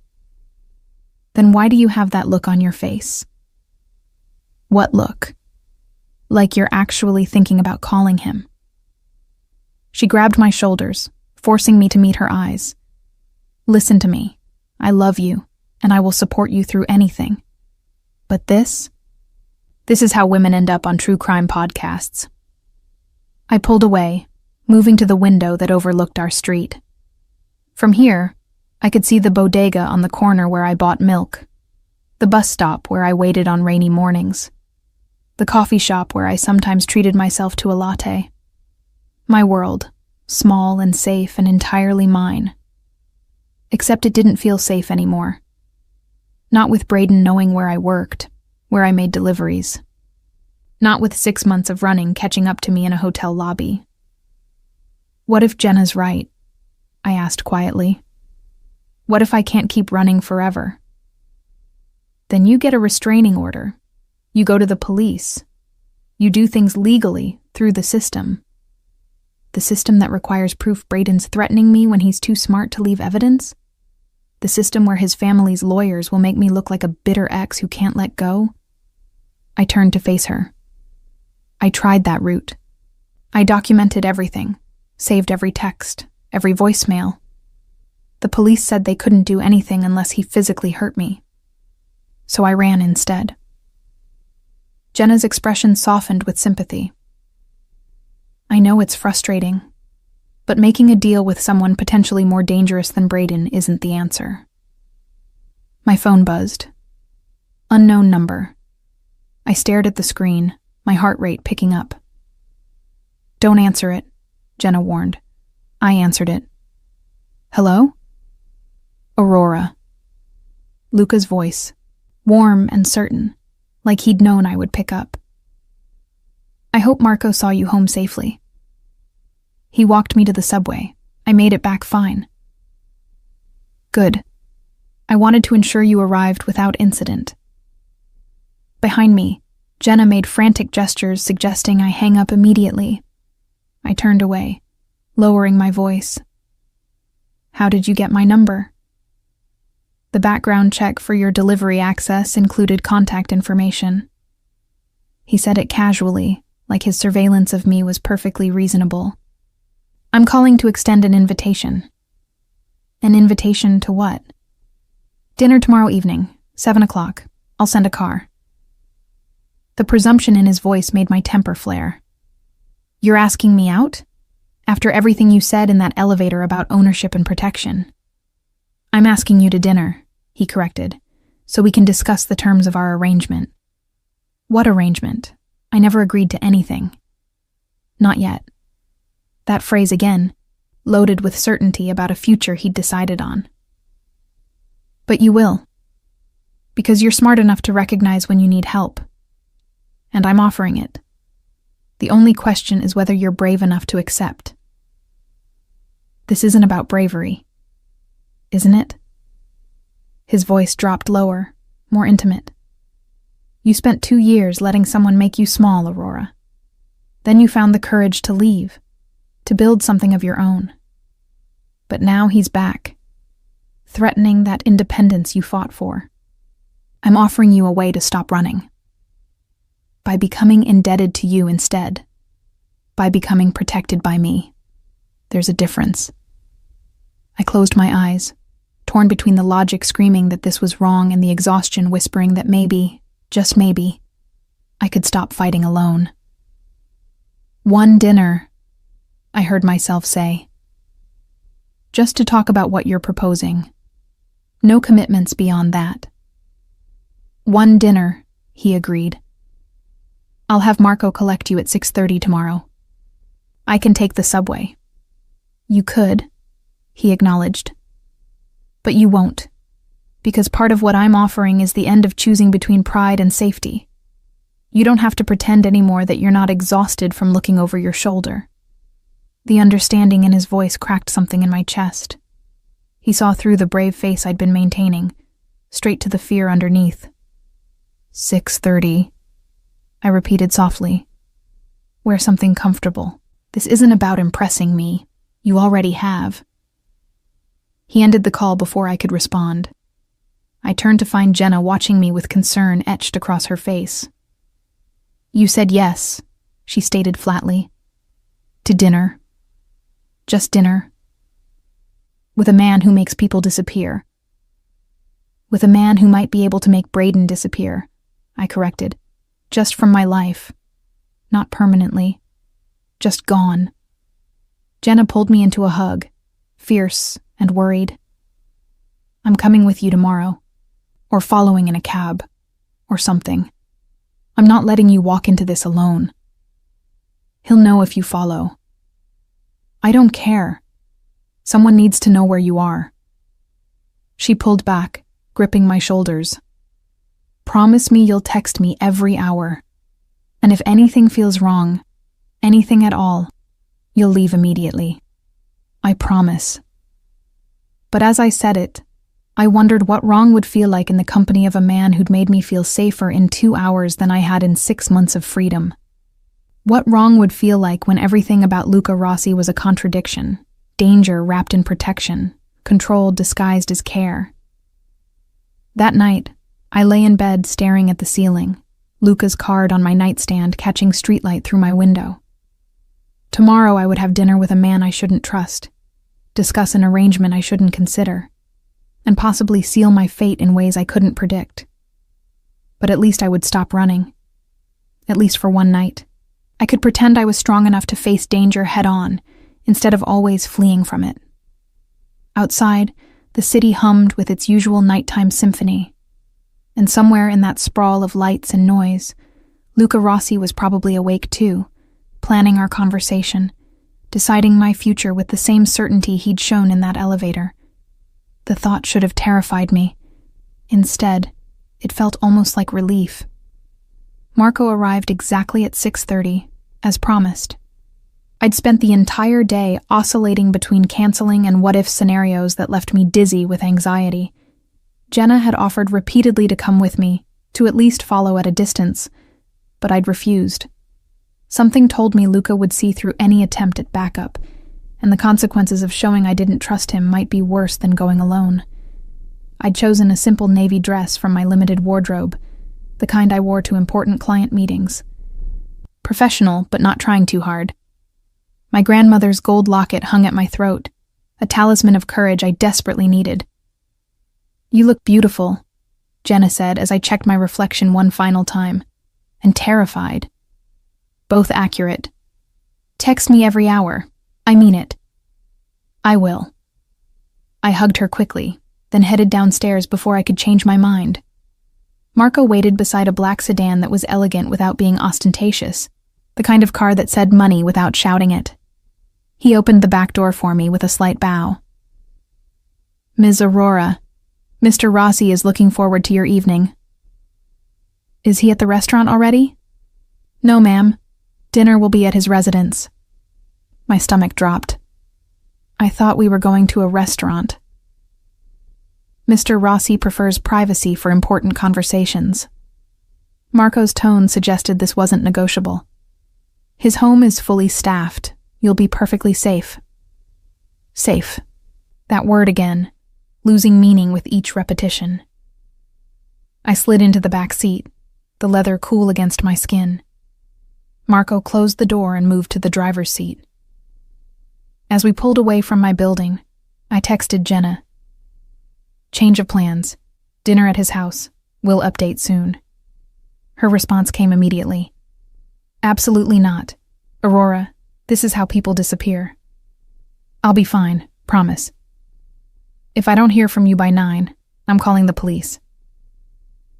"Then why do you have that look on your face?" "What look?" "Like you're actually thinking about calling him." She grabbed my shoulders, forcing me to meet her eyes. "Listen to me. I love you, and I will support you through anything. But this is how women end up on true crime podcasts." I pulled away, moving to the window that overlooked our street. From here, I could see the bodega on the corner where I bought milk, the bus stop where I waited on rainy mornings, the coffee shop where I sometimes treated myself to a latte. My world, small and safe and entirely mine. Except it didn't feel safe anymore. Not with Braden knowing where I worked, where I made deliveries. Not with 6 months of running catching up to me in a hotel lobby. What if Jenna's right? I asked quietly. What if I can't keep running forever? Then you get a restraining order. You go to the police. You do things legally through the system. The system that requires proof Braden's threatening me when he's too smart to leave evidence? The system where his family's lawyers will make me look like a bitter ex who can't let go? I turned to face her. I tried that route. I documented everything, saved every text, every voicemail. The police said they couldn't do anything unless he physically hurt me. So I ran instead. Jenna's expression softened with sympathy. I know it's frustrating, but making a deal with someone potentially more dangerous than Braden isn't the answer. My phone buzzed. Unknown number. I stared at the screen, my heart rate picking up. Don't answer it, Jenna warned. I answered it. Hello? Aurora. Luca's voice, warm and certain, like he'd known I would pick up. I hope Marco saw you home safely. He walked me to the subway. I made it back fine. Good. I wanted to ensure you arrived without incident. Behind me, Jenna made frantic gestures suggesting I hang up immediately. I turned away, lowering my voice. How did you get my number? The background check for your delivery access included contact information. He said it casually, like his surveillance of me was perfectly reasonable. I'm calling to extend an invitation. An invitation to what? Dinner tomorrow evening, 7 o'clock. I'll send a car. The presumption in his voice made my temper flare. You're asking me out? After everything you said in that elevator about ownership and protection. I'm asking you to dinner, he corrected, so we can discuss the terms of our arrangement. What arrangement? I never agreed to anything. Not yet. That phrase again, loaded with certainty about a future he'd decided on. But you will. Because you're smart enough to recognize when you need help. And I'm offering it. The only question is whether you're brave enough to accept. This isn't about bravery, isn't it? His voice dropped lower, more intimate. You spent 2 years letting someone make you small, Aurora. Then you found the courage to leave, to build something of your own. But now he's back, threatening that independence you fought for. I'm offering you a way to stop running. By becoming indebted to you instead. By becoming protected by me. There's a difference. I closed my eyes, torn between the logic screaming that this was wrong and the exhaustion whispering that maybe, just maybe, I could stop fighting alone. One dinner, I heard myself say. Just to talk about what you're proposing. No commitments beyond that. One dinner, he agreed. I'll have Marco collect you at 6:30 tomorrow. I can take the subway. You could, he acknowledged. But you won't, because part of what I'm offering is the end of choosing between pride and safety. You don't have to pretend anymore that you're not exhausted from looking over your shoulder. The understanding in his voice cracked something in my chest. He saw through the brave face I'd been maintaining, straight to the fear underneath. 6:30, I repeated softly. Wear something comfortable. This isn't about impressing me. You already have. He ended the call before I could respond. I turned to find Jenna watching me with concern etched across her face. You said yes, she stated flatly. To dinner. Just dinner. With a man who makes people disappear. With a man who might be able to make Braden disappear, I corrected. Just from my life. Not permanently. Just gone. Jenna pulled me into a hug, fierce and worried. I'm coming with you tomorrow, or following in a cab, or something. I'm not letting you walk into this alone. He'll know if you follow. I don't care. Someone needs to know where you are. She pulled back, gripping my shoulders. Promise me you'll text me every hour. And if anything feels wrong, anything at all, you'll leave immediately. I promise. But as I said it, I wondered what wrong would feel like in the company of a man who'd made me feel safer in 2 hours than I had in 6 months of freedom. What wrong would feel like when everything about Luca Rossi was a contradiction, danger wrapped in protection, control disguised as care. That night, I lay in bed staring at the ceiling, Luca's card on my nightstand catching streetlight through my window. Tomorrow I would have dinner with a man I shouldn't trust, discuss an arrangement I shouldn't consider, and possibly seal my fate in ways I couldn't predict. But at least I would stop running. At least for one night. I could pretend I was strong enough to face danger head-on, instead of always fleeing from it. Outside, the city hummed with its usual nighttime symphony, and somewhere in that sprawl of lights and noise, Luca Rossi was probably awake too, planning our conversation, deciding my future with the same certainty he'd shown in that elevator. The thought should have terrified me. Instead, it felt almost like relief. Marco arrived exactly at 6:30, as promised. I'd spent the entire day oscillating between canceling and what-if scenarios that left me dizzy with anxiety. Jenna had offered repeatedly to come with me, to at least follow at a distance, but I'd refused. Something told me Luca would see through any attempt at backup, and the consequences of showing I didn't trust him might be worse than going alone. I'd chosen a simple navy dress from my limited wardrobe, the kind I wore to important client meetings. Professional, but not trying too hard. My grandmother's gold locket hung at my throat, a talisman of courage I desperately needed. You look beautiful, Jenna said as I checked my reflection one final time, and terrified. Both accurate. Text me every hour. I mean it. I will. I hugged her quickly, then headed downstairs before I could change my mind. Marco waited beside a black sedan that was elegant without being ostentatious, the kind of car that said money without shouting it. He opened the back door for me with a slight bow. Ms. Aurora, Mr. Rossi is looking forward to your evening. Is he at the restaurant already? No, ma'am. Dinner will be at his residence. My stomach dropped. I thought we were going to a restaurant. Mr. Rossi prefers privacy for important conversations. Marco's tone suggested this wasn't negotiable. His home is fully staffed. You'll be perfectly safe. Safe. That word again, losing meaning with each repetition. I slid into the back seat, the leather cool against my skin. Marco closed the door and moved to the driver's seat. As we pulled away from my building, I texted Jenna. Change of plans. Dinner at his house. We'll update soon. Her response came immediately. Absolutely not. Aurora, this is how people disappear. I'll be fine, promise. If I don't hear from you by 9, I'm calling the police.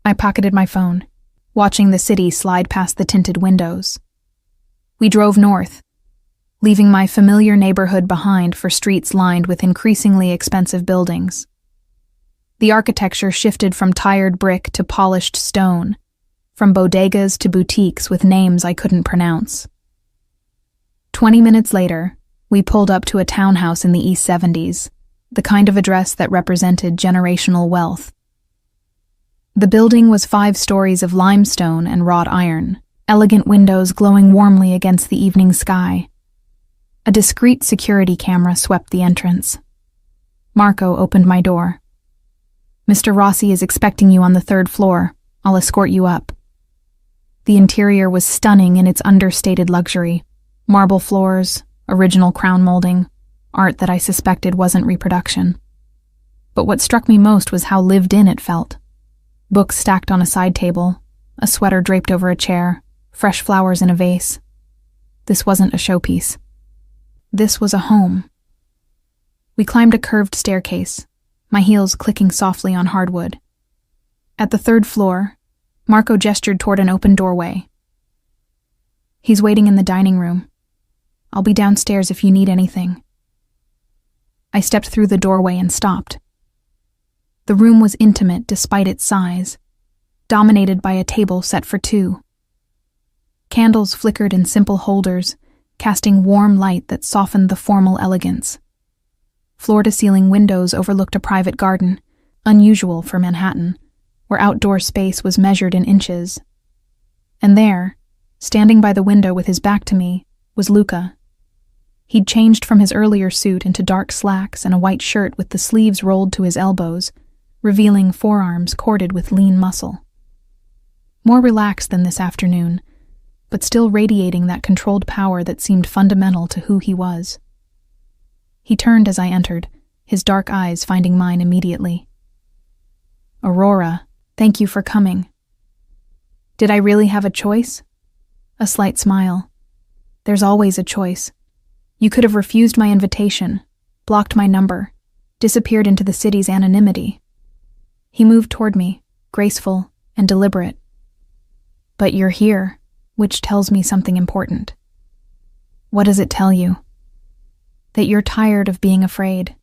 I pocketed my phone, watching the city slide past the tinted windows. We drove north, leaving my familiar neighborhood behind for streets lined with increasingly expensive buildings. The architecture shifted from tired brick to polished stone, from bodegas to boutiques with names I couldn't pronounce. 20 minutes later, we pulled up to a townhouse in the East 70s, the kind of address that represented generational wealth. The building was 5 stories of limestone and wrought iron, elegant windows glowing warmly against the evening sky. A discreet security camera swept the entrance. Marco opened my door. Mr. Rossi is expecting you on the 3rd floor. I'll escort you up. The interior was stunning in its understated luxury. Marble floors, original crown molding, art that I suspected wasn't reproduction. But what struck me most was how lived in it felt. Books stacked on a side table, a sweater draped over a chair, fresh flowers in a vase. This wasn't a showpiece. This was a home. We climbed a curved staircase, my heels clicking softly on hardwood. At the third floor, Marco gestured toward an open doorway. He's waiting in the dining room. I'll be downstairs if you need anything. I stepped through the doorway and stopped. The room was intimate despite its size, dominated by a table set for two. Candles flickered in simple holders, casting warm light that softened the formal elegance. Floor-to-ceiling windows overlooked a private garden, unusual for Manhattan, where outdoor space was measured in inches. And there, standing by the window with his back to me, was Luca. He'd changed from his earlier suit into dark slacks and a white shirt with the sleeves rolled to his elbows, revealing forearms corded with lean muscle. More relaxed than this afternoon, but still radiating that controlled power that seemed fundamental to who he was. He turned as I entered, his dark eyes finding mine immediately. "Aurora, thank you for coming." Did I really have a choice? A slight smile. There's always a choice. You could have refused my invitation, blocked my number, disappeared into the city's anonymity. He moved toward me, graceful and deliberate. But you're here, which tells me something important. What does it tell you? That you're tired of being afraid,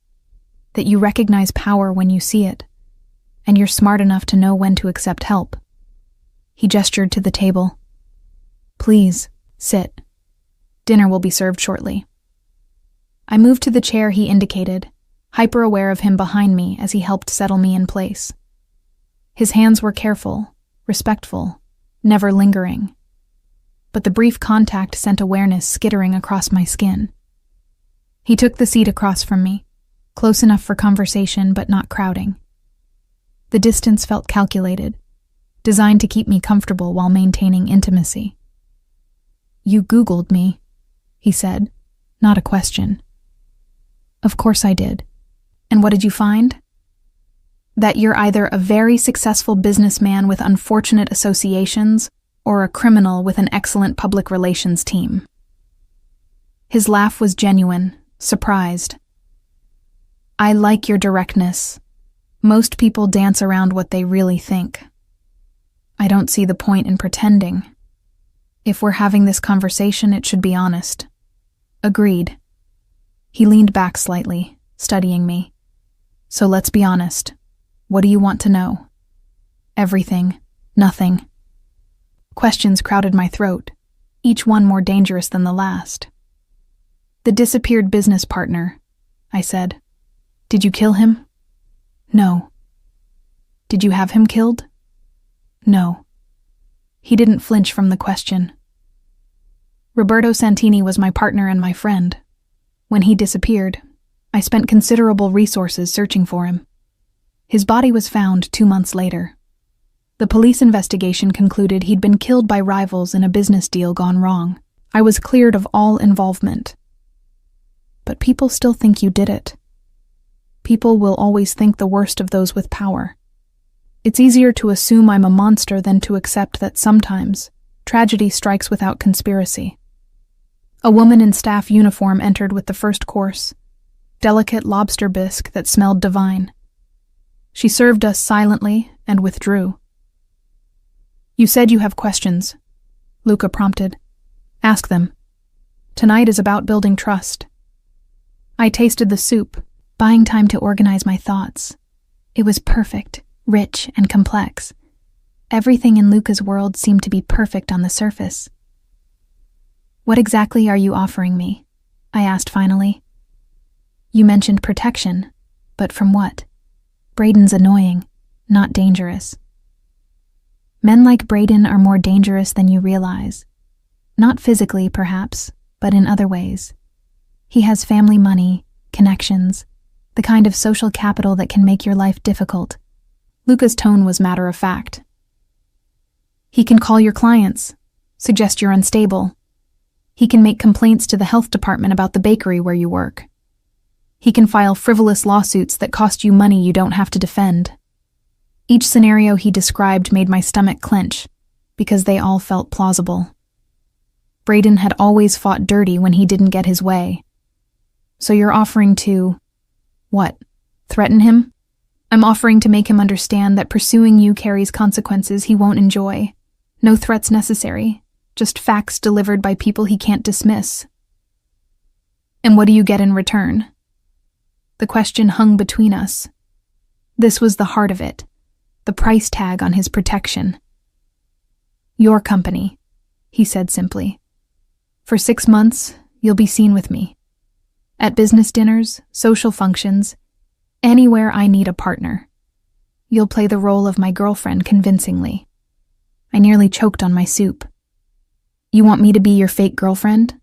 that you recognize power when you see it, and you're smart enough to know when to accept help. He gestured to the table. "Please, sit. Dinner will be served shortly." I moved to the chair he indicated, hyper-aware of him behind me as he helped settle me in place. His hands were careful, respectful, never lingering. But the brief contact sent awareness skittering across my skin. He took the seat across from me, close enough for conversation but not crowding. The distance felt calculated, designed to keep me comfortable while maintaining intimacy. "You Googled me," he said, not a question. "Of course I did. And what did you find?" "That you're either a very successful businessman with unfortunate associations or a criminal with an excellent public relations team." His laugh was genuine, surprised. "I like your directness. Most people dance around what they really think. I don't see the point in pretending. If we're having this conversation, it should be honest." "Agreed." He leaned back slightly, studying me. "So let's be honest. What do you want to know?" "Everything. Nothing." Questions crowded my throat, each one more dangerous than the last. "The disappeared business partner," I said. "Did you kill him?" "No." "Did you have him killed?" "No." He didn't flinch from the question. "Roberto Santini was my partner and my friend. When he disappeared, I spent considerable resources searching for him. His body was found 2 months later. The police investigation concluded he'd been killed by rivals in a business deal gone wrong. I was cleared of all involvement. But people still think you did it. People will always think the worst of those with power. It's easier to assume I'm a monster than to accept that sometimes tragedy strikes without conspiracy. A woman in staff uniform entered with the first course, delicate lobster bisque that smelled divine. She served us silently and withdrew. "You said you have questions," Luca prompted. "Ask them. Tonight is about building trust." I tasted the soup, buying time to organize my thoughts. It was perfect, rich, and complex. Everything in Luca's world seemed to be perfect on the surface. "What exactly are you offering me?" I asked finally. "You mentioned protection, but from what? Braden's annoying, not dangerous." "Men like Braden are more dangerous than you realize. Not physically, perhaps, but in other ways. He has family money, connections, the kind of social capital that can make your life difficult." Luca's tone was matter-of-fact. "He can call your clients, suggest you're unstable. He can make complaints to the health department about the bakery where you work. He can file frivolous lawsuits that cost you money you don't have to defend." Each scenario he described made my stomach clench, because they all felt plausible. Braden had always fought dirty when he didn't get his way, So you're offering to… what? Threaten him? I'm offering to make him understand that pursuing you carries consequences he won't enjoy. No threats necessary, just facts delivered by people he can't dismiss. And what do you get in return? The question hung between us. This was the heart of it, the price tag on his protection. Your company, he said simply. For 6 months, you'll be seen with me. At business dinners, social functions, anywhere I need a partner. You'll play the role of my girlfriend convincingly. I nearly choked on my soup. You want me to be your fake girlfriend?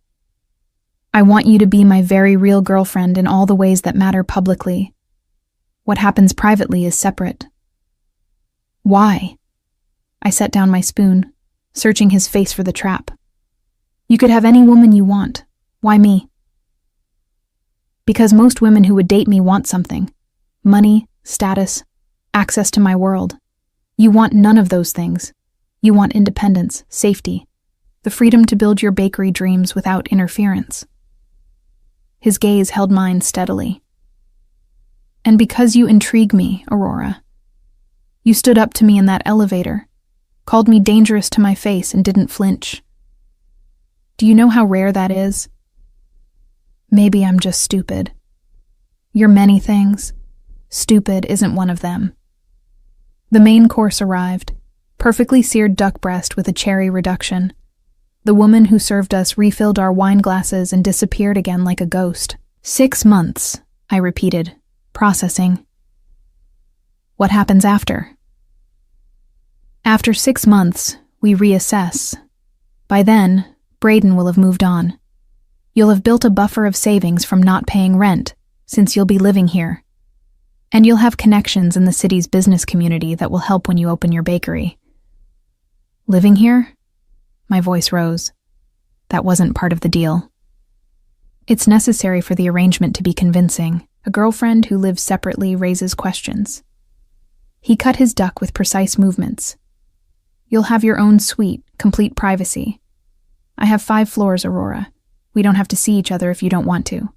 I want you to be my very real girlfriend in all the ways that matter publicly. What happens privately is separate. Why? I set down my spoon, searching his face for the trap. You could have any woman you want. Why me? Because most women who would date me want something. Money, status, access to my world. You want none of those things. You want independence, safety, the freedom to build your bakery dreams without interference. His gaze held mine steadily. And because you intrigue me, Aurora. You stood up to me in that elevator, called me dangerous to my face and didn't flinch. Do you know how rare that is? Maybe I'm just stupid. You're many things. Stupid isn't one of them. The main course arrived, perfectly seared duck breast with a cherry reduction. The woman who served us refilled our wine glasses and disappeared again like a ghost. 6 months, I repeated, processing. What happens after? After 6 months, we reassess. By then, Braden will have moved on. You'll have built a buffer of savings from not paying rent, since you'll be living here. And you'll have connections in the city's business community that will help when you open your bakery. Living here? My voice rose. That wasn't part of the deal. It's necessary for the arrangement to be convincing. A girlfriend who lives separately raises questions. He cut his duck with precise movements. You'll have your own suite, complete privacy. I have 5 floors, Aurora. We don't have to see each other if you don't want to.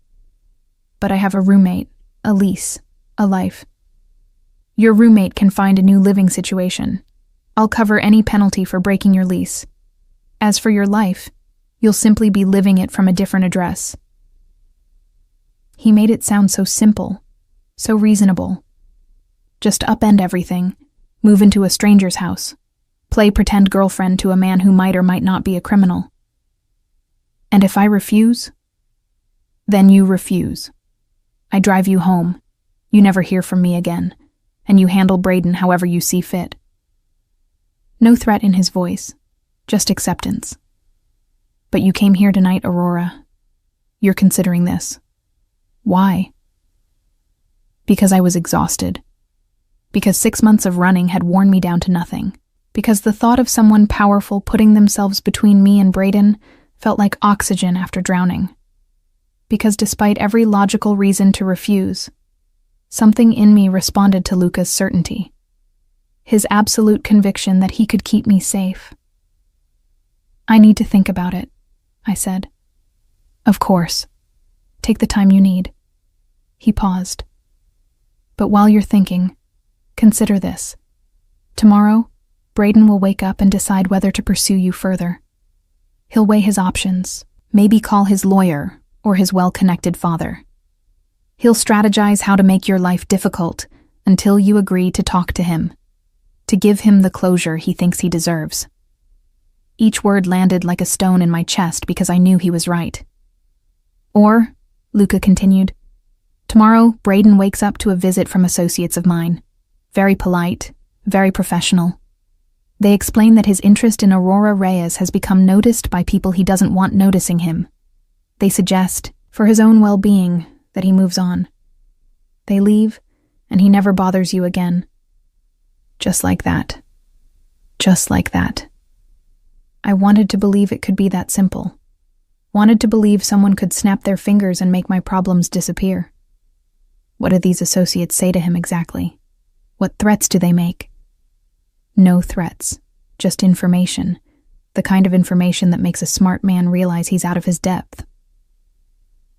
But I have a roommate, a lease, a life. Your roommate can find a new living situation. I'll cover any penalty for breaking your lease. As for your life, you'll simply be living it from a different address. He made it sound so simple, so reasonable. Just upend everything, move into a stranger's house, play pretend girlfriend to a man who might or might not be a criminal. And if I refuse? Then you refuse. I drive you home. You never hear from me again, and you handle Braden however you see fit. No threat in his voice, just acceptance. But you came here tonight, Aurora. You're considering this. Why? Because I was exhausted. Because 6 months of running had worn me down to nothing. Because the thought of someone powerful putting themselves between me and Braden felt like oxygen after drowning. Because despite every logical reason to refuse, something in me responded to Luca's certainty. His absolute conviction that he could keep me safe. I need to think about it, I said. Of course. Take the time you need. He paused. But while you're thinking, consider this. Tomorrow, Braden will wake up and decide whether to pursue you further. He'll weigh his options, maybe call his lawyer or his well-connected father. He'll strategize how to make your life difficult until you agree to talk to him, to give him the closure he thinks he deserves. Each word landed like a stone in my chest because I knew he was right. Or, Luca continued, tomorrow Braden wakes up to a visit from associates of mine. Very polite, very professional. They explain that his interest in Aurora Reyes has become noticed by people he doesn't want noticing him. They suggest, for his own well-being, that he moves on. They leave, and he never bothers you again. Just like that. Just like that. I wanted to believe it could be that simple. Wanted to believe someone could snap their fingers and make my problems disappear. What do these associates say to him exactly? What threats do they make? No threats, just information. The kind of information that makes a smart man realize he's out of his depth.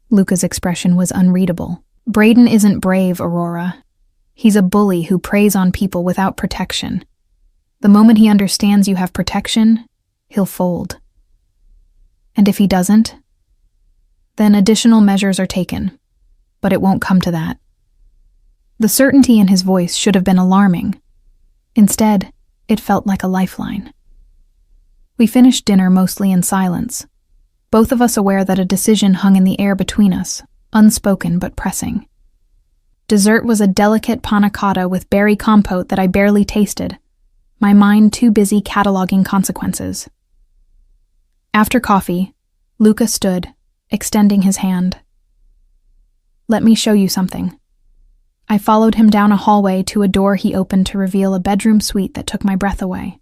Luca's expression was unreadable. Braden isn't brave, Aurora. He's a bully who preys on people without protection. The moment he understands you have protection, he'll fold. And if he doesn't, then additional measures are taken, but it won't come to that. The certainty in his voice should have been alarming. Instead, it felt like a lifeline. We finished dinner mostly in silence, both of us aware that a decision hung in the air between us, unspoken but pressing. Dessert was a delicate panna cotta with berry compote that I barely tasted, my mind too busy cataloging consequences. After coffee, Luca stood, extending his hand. "Let me show you something." I followed him down a hallway to a door he opened to reveal a bedroom suite that took my breath away.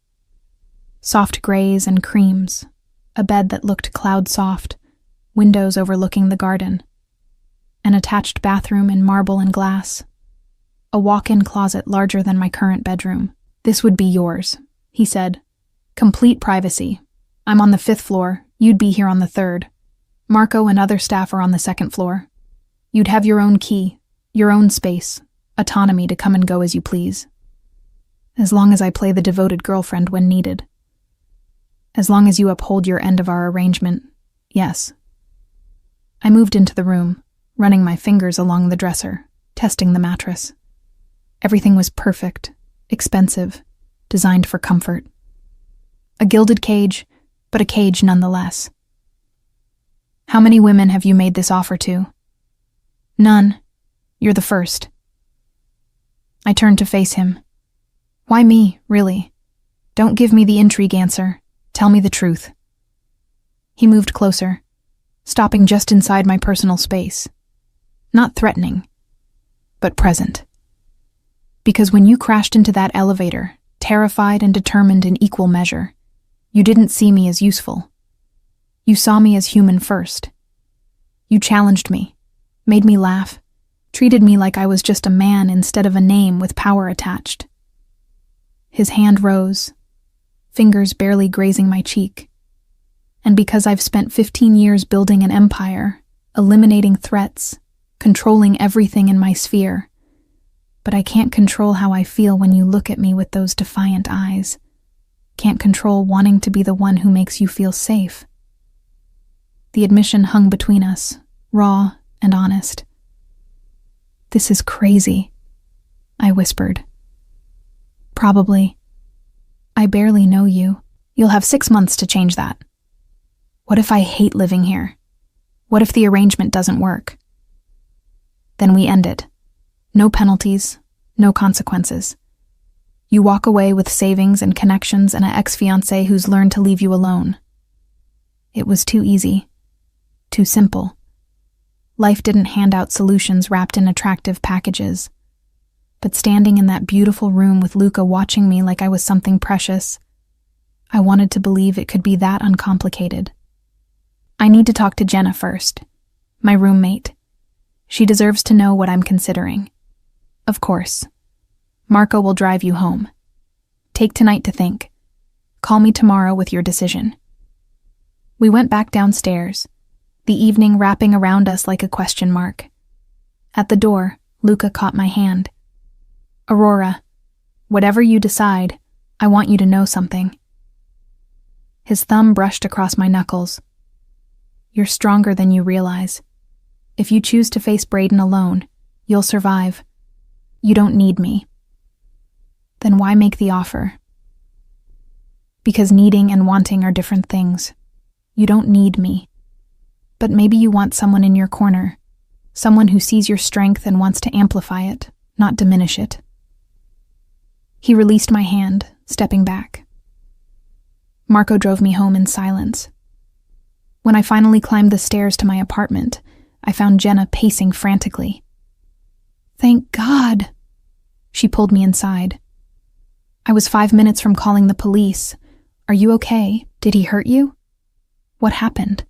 Soft grays and creams, a bed that looked cloud-soft, windows overlooking the garden, an attached bathroom in marble and glass, a walk-in closet larger than my current bedroom. "This would be yours," he said. "Complete privacy. I'm on the 5th floor, you'd be here on the 3rd. Marco and other staff are on the 2nd floor. You'd have your own key, your own space, autonomy to come and go as you please. As long as I play the devoted girlfriend when needed. As long as you uphold your end of our arrangement, yes." I moved into the room, running my fingers along the dresser, testing the mattress. Everything was perfect, expensive, designed for comfort. A gilded cage, but a cage nonetheless. "How many women have you made this offer to?" "None. You're the first." I turned to face him. "Why me, really? Don't give me the intrigue answer. Tell me the truth." He moved closer, stopping just inside my personal space. Not threatening, but present. Because when you crashed into that elevator, terrified and determined in equal measure, you didn't see me as useful. You saw me as human first. You challenged me, made me laugh, treated me like I was just a man instead of a name with power attached. His hand rose, fingers barely grazing my cheek. And because I've spent 15 years building an empire, eliminating threats, controlling everything in my sphere, but I can't control how I feel when you look at me with those defiant eyes. Can't control wanting to be the one who makes you feel safe. The admission hung between us, raw and honest. "This is crazy," I whispered. "Probably. I barely know you. You'll have 6 months to change that. What if I hate living here? What if the arrangement doesn't work?" "Then we end it. No penalties, no consequences. You walk away with savings and connections and an ex-fiancé who's learned to leave you alone." It was too easy, too simple. Life didn't hand out solutions wrapped in attractive packages. But standing in that beautiful room with Luca watching me like I was something precious, I wanted to believe it could be that uncomplicated. "I need to talk to Jenna first, my roommate. She deserves to know what I'm considering. Of course. Marco will drive you home. Take tonight to think. Call me tomorrow with your decision." We went back downstairs, the evening wrapping around us like a question mark. At the door, Luca caught my hand. "Aurora, whatever you decide, I want you to know something." His thumb brushed across my knuckles. "You're stronger than you realize. If you choose to face Braden alone, you'll survive. You don't need me." "Then why make the offer?" "Because needing and wanting are different things. You don't need me. But maybe you want someone in your corner, someone who sees your strength and wants to amplify it, not diminish it." He released my hand, stepping back. Marco drove me home in silence. When I finally climbed the stairs to my apartment, I found Jenna pacing frantically. "Thank God!" She pulled me inside. "I was 5 minutes from calling the police. Are you okay? Did he hurt you? What happened?"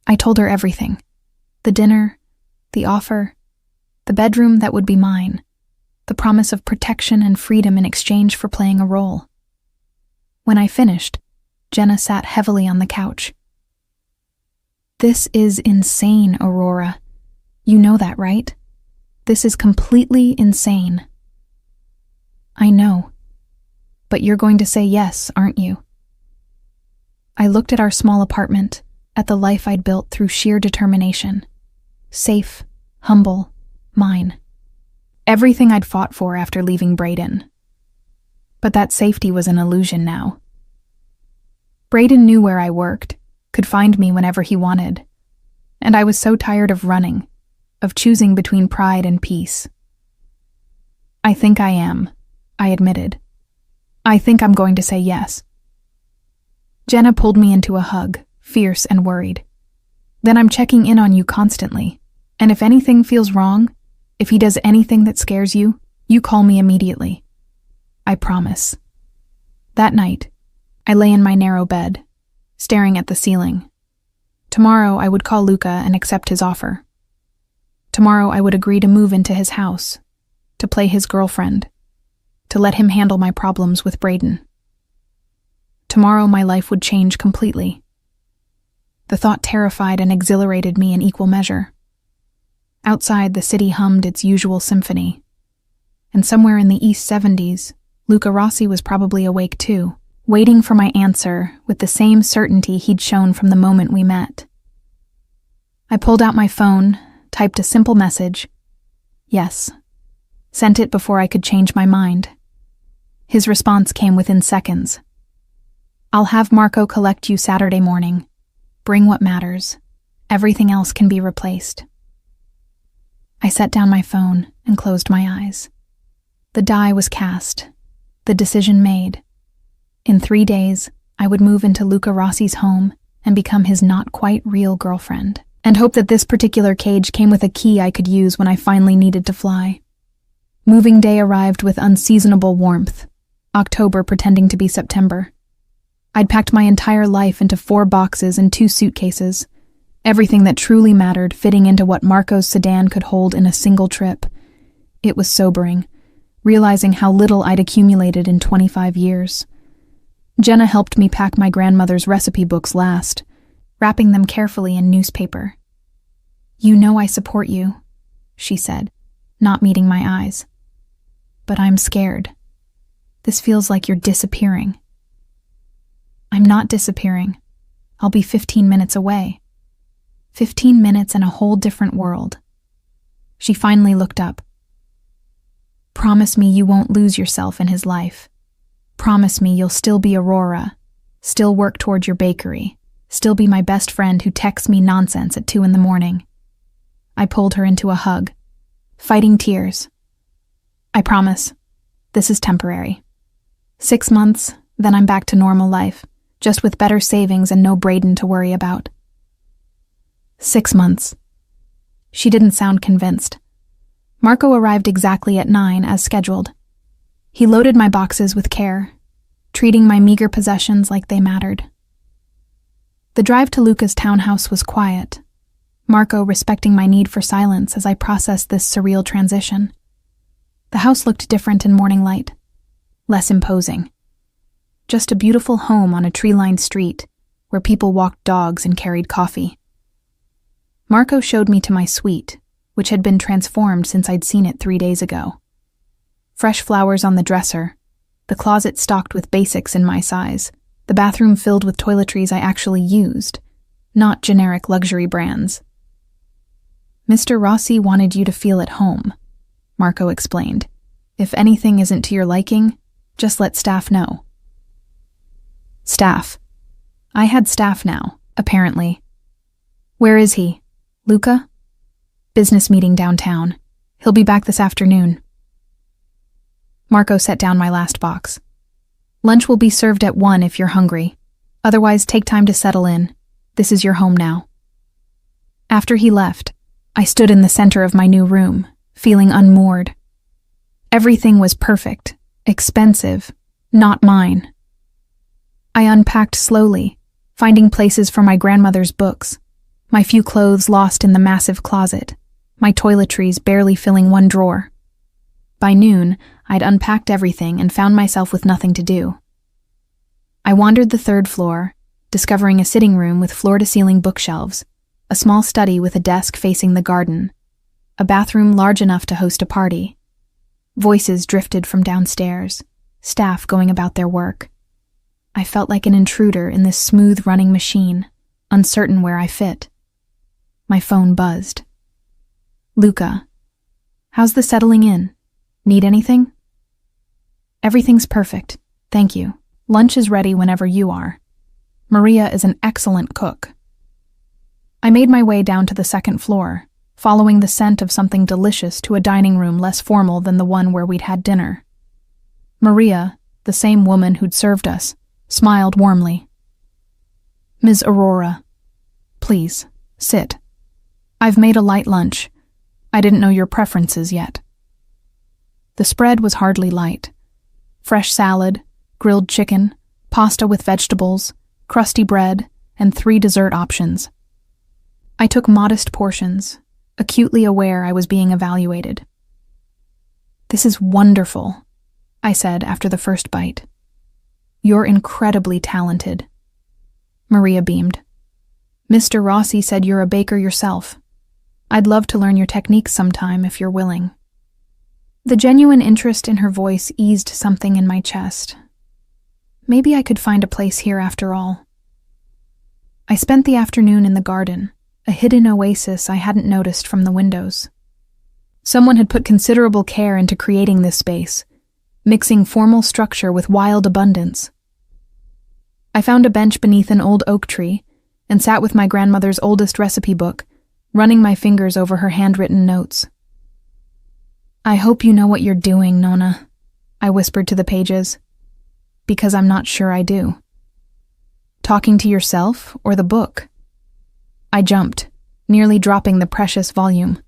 I told her everything. The dinner, the offer, the bedroom that would be mine, the promise of protection and freedom in exchange for playing a role. When I finished, Jenna sat heavily on the couch. This is insane, Aurora. You know that, right? This is completely insane. I know. But you're going to say yes, aren't you? I looked at our small apartment, at the life I'd built through sheer determination. Safe, humble, mine. Everything I'd fought for after leaving Braden. But that safety was an illusion now. Braden knew where I worked, could find me whenever he wanted. And I was so tired of running, of choosing between pride and peace. I think I am, I admitted. I think I'm going to say yes. Jenna pulled me into a hug, fierce and worried. Then I'm checking in on you constantly, and if anything feels wrong, if he does anything that scares you, you call me immediately. I promise. That night, I lay in my narrow bed, staring at the ceiling. Tomorrow I would call Luca and accept his offer. Tomorrow I would agree to move into his house, to play his girlfriend, to let him handle my problems with Braden. Tomorrow my life would change completely. The thought terrified and exhilarated me in equal measure. Outside, the city hummed its usual symphony. And somewhere in the East 70s, Luca Rossi was probably awake too, waiting for my answer with the same certainty he'd shown from the moment we met. I pulled out my phone, typed a simple message. Yes. Sent it before I could change my mind. His response came within seconds. I'll have Marco collect you Saturday morning. Bring what matters. Everything else can be replaced. I set down my phone and closed my eyes. The die was cast. The decision made. In 3 days, I would move into Luca Rossi's home and become his not-quite-real girlfriend, and hope that this particular cage came with a key I could use when I finally needed to fly. Moving day arrived with unseasonable warmth, October pretending to be September. I'd packed my entire life into 4 boxes and 2 suitcases, everything that truly mattered fitting into what Marco's sedan could hold in a single trip. It was sobering, realizing how little I'd accumulated in 25 years. Jenna helped me pack my grandmother's recipe books last, wrapping them carefully in newspaper. You know I support you, she said, not meeting my eyes. But I'm scared. This feels like you're disappearing. I'm not disappearing. I'll be 15 minutes away. 15 minutes in a whole different world. She finally looked up. Promise me you won't lose yourself in his life. Promise me you'll still be Aurora, still work toward your bakery, still be my best friend who texts me nonsense at 2 a.m. I pulled her into a hug, fighting tears. I promise. This is temporary. 6 months, then I'm back to normal life, just with better savings and no Braden to worry about. 6 months. She didn't sound convinced. Marco arrived exactly at 9 as scheduled. He loaded my boxes with care, treating my meager possessions like they mattered. The drive to Luca's townhouse was quiet, Marco respecting my need for silence as I processed this surreal transition. The house looked different in morning light, less imposing. Just a beautiful home on a tree-lined street where people walked dogs and carried coffee. Marco showed me to my suite, which had been transformed since I'd seen it 3 days ago. Fresh flowers on the dresser, the closet stocked with basics in my size, the bathroom filled with toiletries I actually used, not generic luxury brands. Mr. Rossi wanted you to feel at home, Marco explained. If anything isn't to your liking, just let staff know. Staff. I had staff now, apparently. Where is he? Luca? Business meeting downtown. He'll be back this afternoon. Marco set down my last box. Lunch will be served at 1 if you're hungry. Otherwise, take time to settle in. This is your home now. After he left, I stood in the center of my new room, feeling unmoored. Everything was perfect, expensive, not mine. I unpacked slowly, finding places for my grandmother's books, my few clothes lost in the massive closet, my toiletries barely filling 1 drawer. By noon, I'd unpacked everything and found myself with nothing to do. I wandered the 3rd floor, discovering a sitting room with floor-to-ceiling bookshelves, A small study with a desk facing the garden. A bathroom large enough to host a party. Voices drifted from downstairs, staff going about their work. I felt like an intruder in this smooth-running machine, uncertain where I fit. My phone buzzed. Luca. How's the settling in? Need anything? Everything's perfect, thank you. Lunch is ready whenever you are. Maria is an excellent cook. I made my way down to the second floor, following the scent of something delicious to a dining room less formal than the one where we'd had dinner. Maria, the same woman who'd served us, smiled warmly. Ms. Aurora, please, sit. I've made a light lunch. I didn't know your preferences yet. The spread was hardly light. Fresh salad, grilled chicken, pasta with vegetables, crusty bread, and 3 dessert options. I took modest portions, acutely aware I was being evaluated. This is wonderful, I said after the first bite. You're incredibly talented. Maria beamed. Mr. Rossi said you're a baker yourself. I'd love to learn your techniques sometime if you're willing. The genuine interest in her voice eased something in my chest. Maybe I could find a place here after all. I spent the afternoon in the garden, a hidden oasis I hadn't noticed from the windows. Someone had put considerable care into creating this space, mixing formal structure with wild abundance. I found a bench beneath an old oak tree and sat with my grandmother's oldest recipe book, running my fingers over her handwritten notes. I hope you know what you're doing, Nona, I whispered to the pages, because I'm not sure I do. Talking to yourself or the book? I jumped, nearly dropping the precious volume.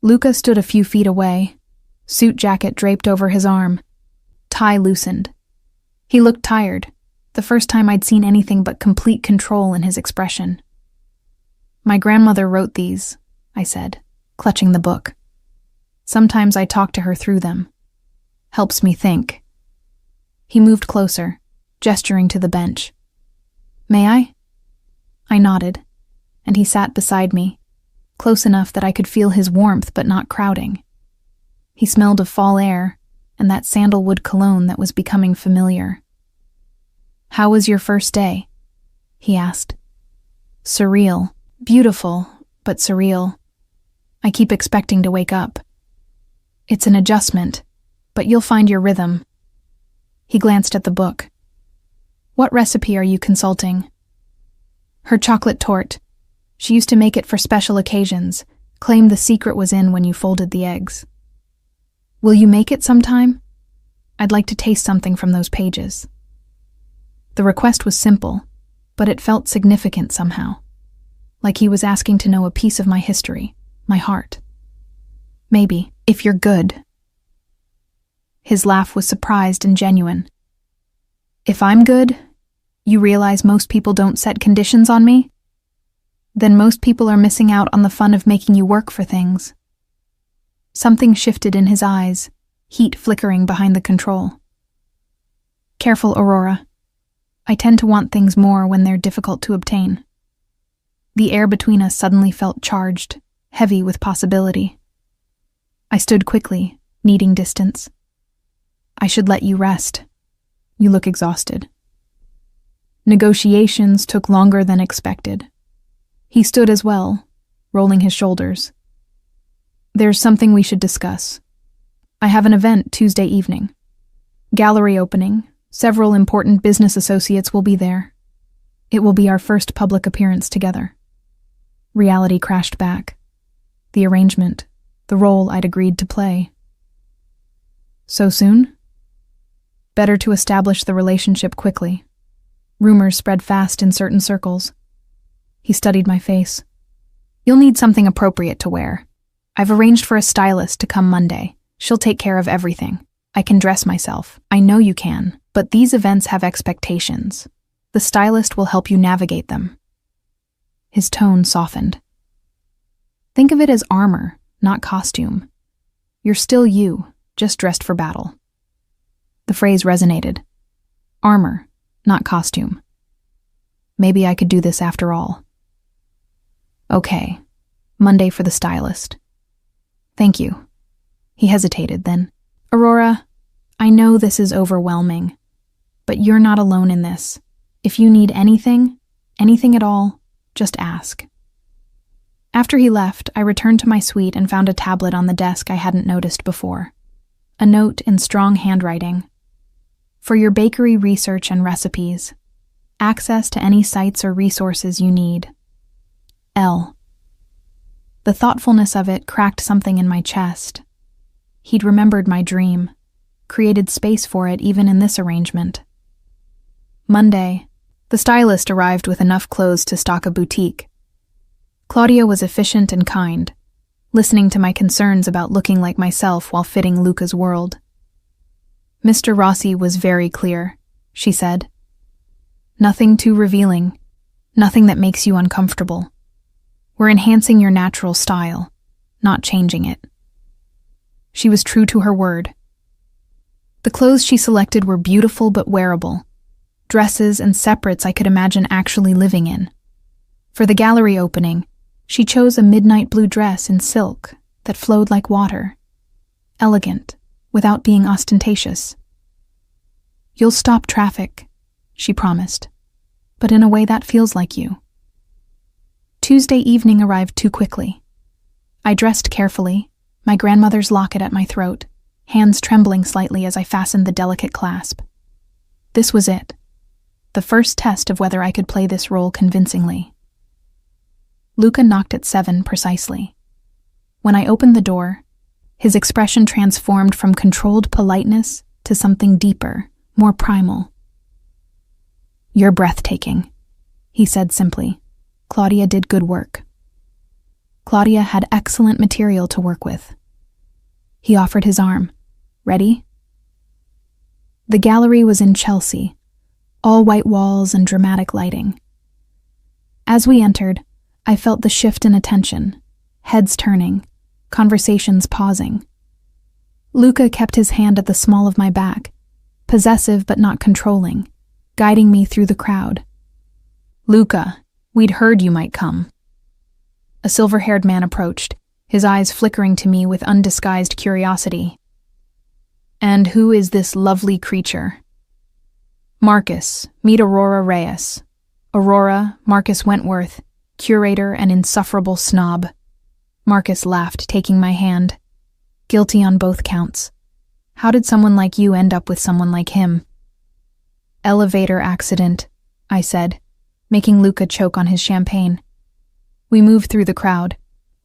Luca stood a few feet away, suit jacket draped over his arm, tie loosened. He looked tired, the first time I'd seen anything but complete control in his expression. My grandmother wrote these, I said, clutching the book. Sometimes I talk to her through them. Helps me think. He moved closer, gesturing to the bench. May I? I nodded, and he sat beside me, close enough that I could feel his warmth but not crowding. He smelled of fall air and that sandalwood cologne that was becoming familiar. How was your first day? He asked. Surreal. Beautiful, but surreal. I keep expecting to wake up. It's an adjustment, but you'll find your rhythm. He glanced at the book. What recipe are you consulting? Her chocolate torte. She used to make it for special occasions, claimed the secret was in when you folded the eggs. Will you make it sometime? I'd like to taste something from those pages. The request was simple, but it felt significant somehow. Like he was asking to know a piece of my history, my heart. Maybe, if you're good. His laugh was surprised and genuine. If I'm good, you realize most people don't set conditions on me? Then most people are missing out on the fun of making you work for things. Something shifted in his eyes, heat flickering behind the control. Careful, Aurora. I tend to want things more when they're difficult to obtain. The air between us suddenly felt charged, heavy with possibility. I stood quickly, needing distance. I should let you rest. You look exhausted. Negotiations took longer than expected. He stood as well, rolling his shoulders. There's something we should discuss. I have an event Tuesday evening. Gallery opening. Several important business associates will be there. It will be our first public appearance together. Reality crashed back. The arrangement, the role I'd agreed to play. So soon? Better to establish the relationship quickly. Rumors spread fast in certain circles. He studied my face. You'll need something appropriate to wear. I've arranged for a stylist to come Monday. She'll take care of everything. I can dress myself. I know you can, but these events have expectations. The stylist will help you navigate them. His tone softened. Think of it as armor, not costume. You're still you, just dressed for battle. The phrase resonated. Armor, not costume. Maybe I could do this after all. Okay, Monday for the stylist. Thank you. He hesitated, then, Aurora, I know this is overwhelming, but you're not alone in this. If you need anything at all, just ask. After he left, I returned to my suite and found a tablet on the desk I hadn't noticed before. A note in strong handwriting. For your bakery research and recipes, access to any sites or resources you need. L. The thoughtfulness of it cracked something in my chest. He'd remembered my dream, created space for it even in this arrangement. Monday, the stylist arrived with enough clothes to stock a boutique. Claudia was efficient and kind, listening to my concerns about looking like myself while fitting Luca's world. Mr. Rossi was very clear, she said. Nothing too revealing, nothing that makes you uncomfortable. We're enhancing your natural style, not changing it. She was true to her word. The clothes she selected were beautiful but wearable, dresses and separates I could imagine actually living in. For the gallery opening, she chose a midnight blue dress in silk that flowed like water, elegant, without being ostentatious. You'll stop traffic, she promised, but in a way that feels like you. Tuesday evening arrived too quickly. I dressed carefully, my grandmother's locket at my throat, hands trembling slightly as I fastened the delicate clasp. This was it, the first test of whether I could play this role convincingly. Luca knocked at 7 precisely. When I opened the door, his expression transformed from controlled politeness to something deeper, more primal. You're breathtaking, he said simply. Claudia did good work. Claudia had excellent material to work with. He offered his arm. Ready? The gallery was in Chelsea, all white walls and dramatic lighting. As we entered, I felt the shift in attention, heads turning, conversations pausing. Luca kept his hand at the small of my back, possessive but not controlling, guiding me through the crowd. Luca, we'd heard you might come. A silver-haired man approached, his eyes flickering to me with undisguised curiosity. And who is this lovely creature? Marcus, meet Aurora Reyes. Aurora, Marcus Wentworth, curator and insufferable snob. Marcus laughed, taking my hand. Guilty on both counts. How did someone like you end up with someone like him? Elevator accident, I said, making Luca choke on his champagne. We moved through the crowd,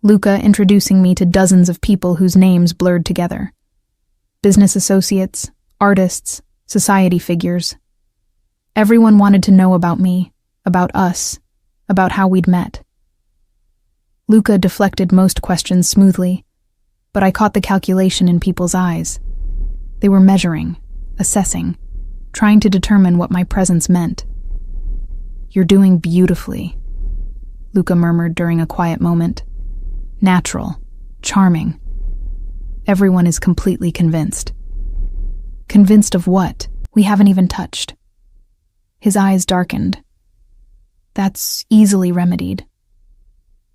Luca introducing me to dozens of people whose names blurred together. Business associates, artists, society figures. Everyone wanted to know about me, about us, about how we'd met. Luca deflected most questions smoothly, but I caught the calculation in people's eyes. They were measuring, assessing, trying to determine what my presence meant. You're doing beautifully, Luca murmured during a quiet moment. Natural, charming. Everyone is completely convinced. Convinced of what? We haven't even touched. His eyes darkened. That's easily remedied.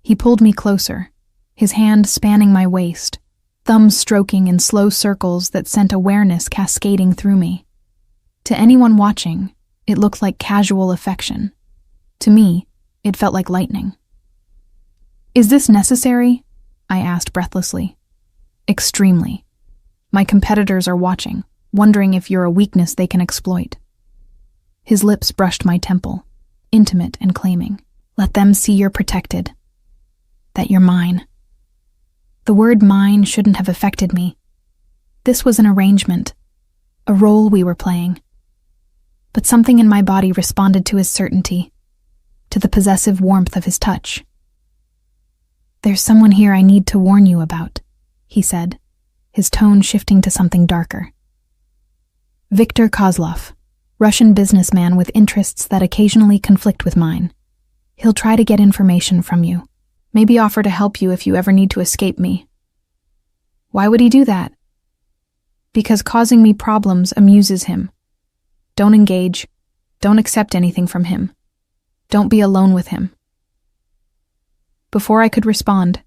He pulled me closer, his hand spanning my waist, thumb stroking in slow circles that sent awareness cascading through me. To anyone watching, it looked like casual affection. To me, it felt like lightning. Is this necessary? I asked breathlessly. Extremely. My competitors are watching, wondering if you're a weakness they can exploit. His lips brushed my temple, intimate and claiming. Let them see you're protected. That you're mine. The word mine shouldn't have affected me. This was an arrangement, a role we were playing. But something in my body responded to his certainty, to the possessive warmth of his touch. There's someone here I need to warn you about, he said, his tone shifting to something darker. Viktor Kozlov, Russian businessman with interests that occasionally conflict with mine. He'll try to get information from you, maybe offer to help you if you ever need to escape me. Why would he do that? Because causing me problems amuses him. Don't engage. Don't accept anything from him. Don't be alone with him. Before I could respond,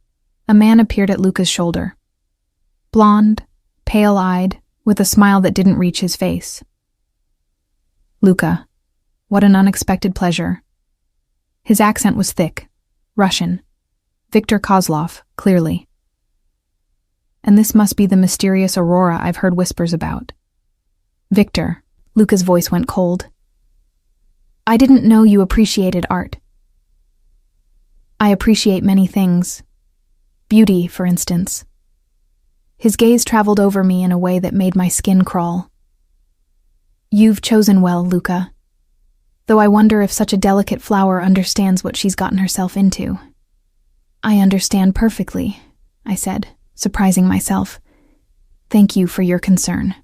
a man appeared at Luca's shoulder. Blonde, pale-eyed, with a smile that didn't reach his face. Luca, what an unexpected pleasure. His accent was thick, Russian. Viktor Kozlov, clearly. And this must be the mysterious Aurora I've heard whispers about. Viktor, Luca's voice went cold. I didn't know you appreciated art. I appreciate many things. Beauty, for instance. His gaze traveled over me in a way that made my skin crawl. You've chosen well, Luca. Though I wonder if such a delicate flower understands what she's gotten herself into. I understand perfectly, I said, surprising myself. Thank you for your concern.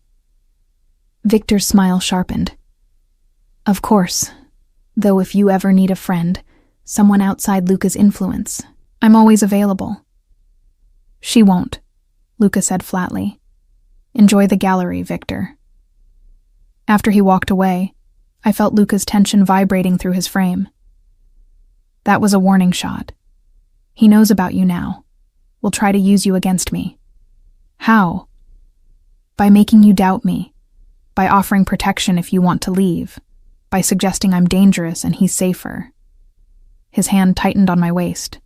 Viktor's smile sharpened. Of course, though if you ever need a friend, someone outside Luca's influence, I'm always available. She won't, Luca said flatly. Enjoy the gallery, Viktor. After he walked away, I felt Luca's tension vibrating through his frame. That was a warning shot. He knows about you now. Will try to use you against me. How? By making you doubt me. By offering protection if you want to leave. By suggesting I'm dangerous and he's safer. His hand tightened on my waist.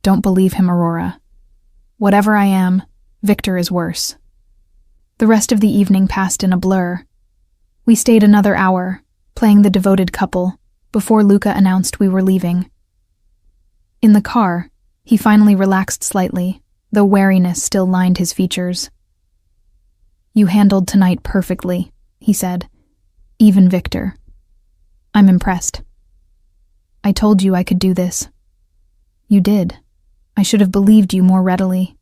Don't believe him, Aurora. Whatever I am, Viktor is worse. The rest of the evening passed in a blur. We stayed another hour, playing the devoted couple, before Luca announced we were leaving. In the car, he finally relaxed slightly, though wariness still lined his features. You handled tonight perfectly, he said. Even Viktor. I'm impressed. I told you I could do this. You did. I should have believed you more readily.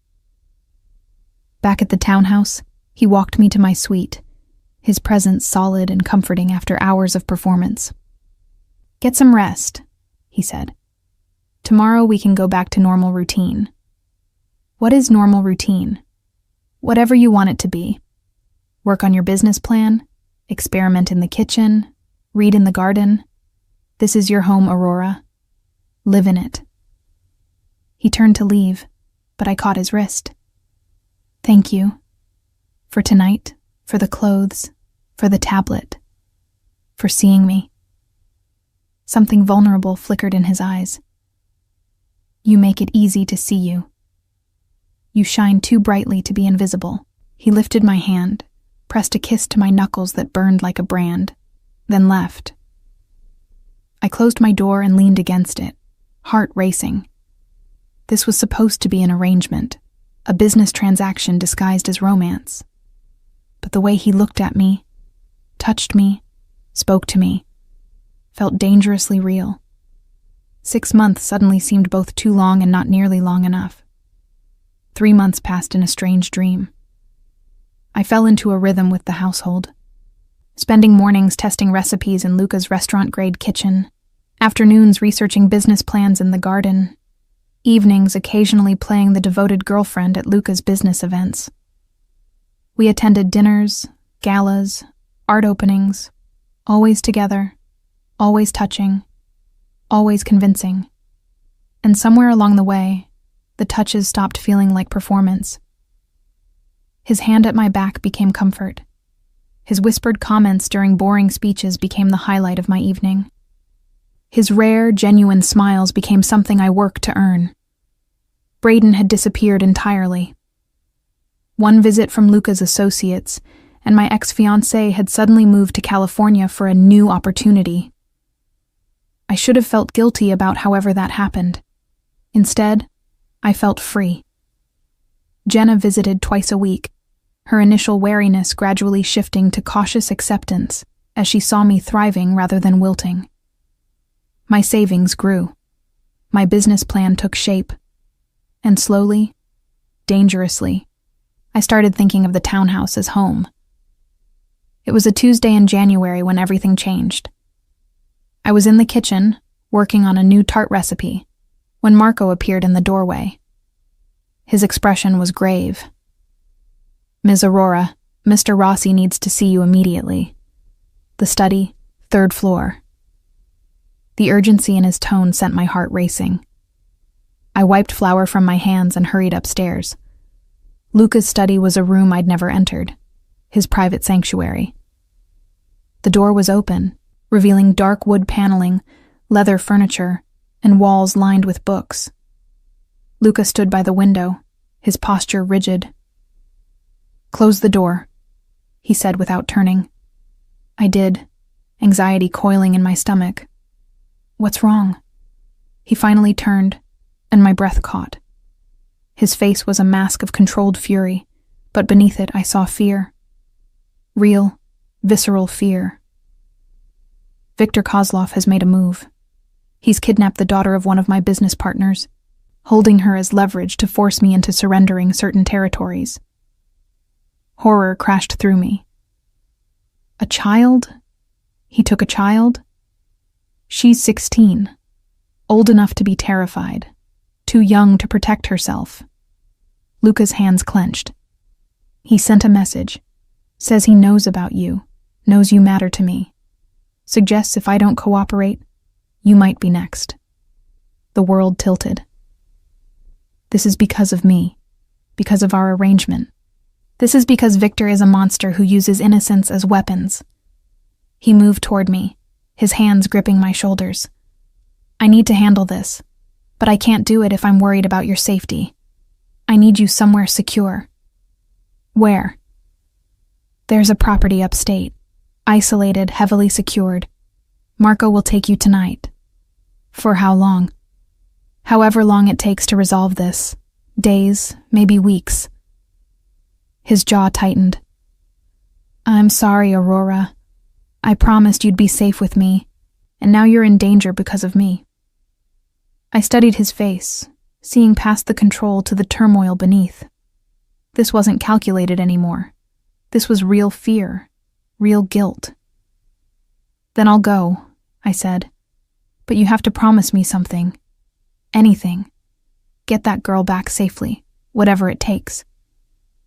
Back at the townhouse, he walked me to my suite, his presence solid and comforting after hours of performance. Get some rest, he said. Tomorrow we can go back to normal routine. What is normal routine? Whatever you want it to be. Work on your business plan, experiment in the kitchen, read in the garden. This is your home, Aurora. Live in it. He turned to leave, but I caught his wrist. Thank you. For tonight, for the clothes, for the tablet, for seeing me. Something vulnerable flickered in his eyes. You make it easy to see you. You shine too brightly to be invisible. He lifted my hand, pressed a kiss to my knuckles that burned like a brand, then left. I closed my door and leaned against it, heart racing. This was supposed to be an arrangement, a business transaction disguised as romance. But the way he looked at me, touched me, spoke to me, felt dangerously real. 6 months suddenly seemed both too long and not nearly long enough. 3 months passed in a strange dream. I fell into a rhythm with the household, spending mornings testing recipes in Luca's restaurant-grade kitchen, afternoons researching business plans in the garden, evenings occasionally playing the devoted girlfriend at Luca's business events. We attended dinners, galas, art openings, always together, always touching, always convincing. And somewhere along the way, the touches stopped feeling like performance. His hand at my back became comfort. His whispered comments during boring speeches became the highlight of my evening. His rare, genuine smiles became something I worked to earn. Braden had disappeared entirely. One visit from Luca's associates, and my ex-fiancé had suddenly moved to California for a new opportunity. I should have felt guilty about however that happened. Instead, I felt free. Jenna visited twice a week, her initial wariness gradually shifting to cautious acceptance as she saw me thriving rather than wilting. My savings grew. My business plan took shape. And slowly, dangerously, I started thinking of the townhouse as home. It was a Tuesday in January when everything changed. I was in the kitchen, working on a new tart recipe, when Marco appeared in the doorway. His expression was grave. Ms. Aurora, Mr. Rossi needs to see you immediately. The study, 3rd floor. The urgency in his tone sent my heart racing. I wiped flour from my hands and hurried upstairs. Luca's study was a room I'd never entered, his private sanctuary. The door was open, revealing dark wood paneling, leather furniture, and walls lined with books. Luca stood by the window, his posture rigid. "Close the door," he said without turning. I did, anxiety coiling in my stomach. "What's wrong?" He finally turned, and my breath caught. His face was a mask of controlled fury, but beneath it I saw fear. Real, visceral fear. Viktor Kozlov has made a move. He's kidnapped the daughter of one of my business partners, holding her as leverage to force me into surrendering certain territories. Horror crashed through me. A child? He took a child? She's 16, old enough to be terrified, too young to protect herself. Luca's hands clenched. He sent a message, says he knows about you, knows you matter to me, suggests if I don't cooperate, you might be next. The world tilted. This is because of me, because of our arrangement. This is because Viktor is a monster who uses innocence as weapons. He moved toward me, his hands gripping my shoulders. I need to handle this, but I can't do it if I'm worried about your safety. I need you somewhere secure. Where? There's a property upstate, isolated, heavily secured. Marco will take you tonight. For how long? However long it takes to resolve this. Days, maybe weeks. His jaw tightened. I'm sorry, Aurora. I promised you'd be safe with me, and now you're in danger because of me. I studied his face, seeing past the control to the turmoil beneath. This wasn't calculated anymore. This was real fear, real guilt. Then I'll go, I said. But you have to promise me something. Anything. Get that girl back safely, whatever it takes.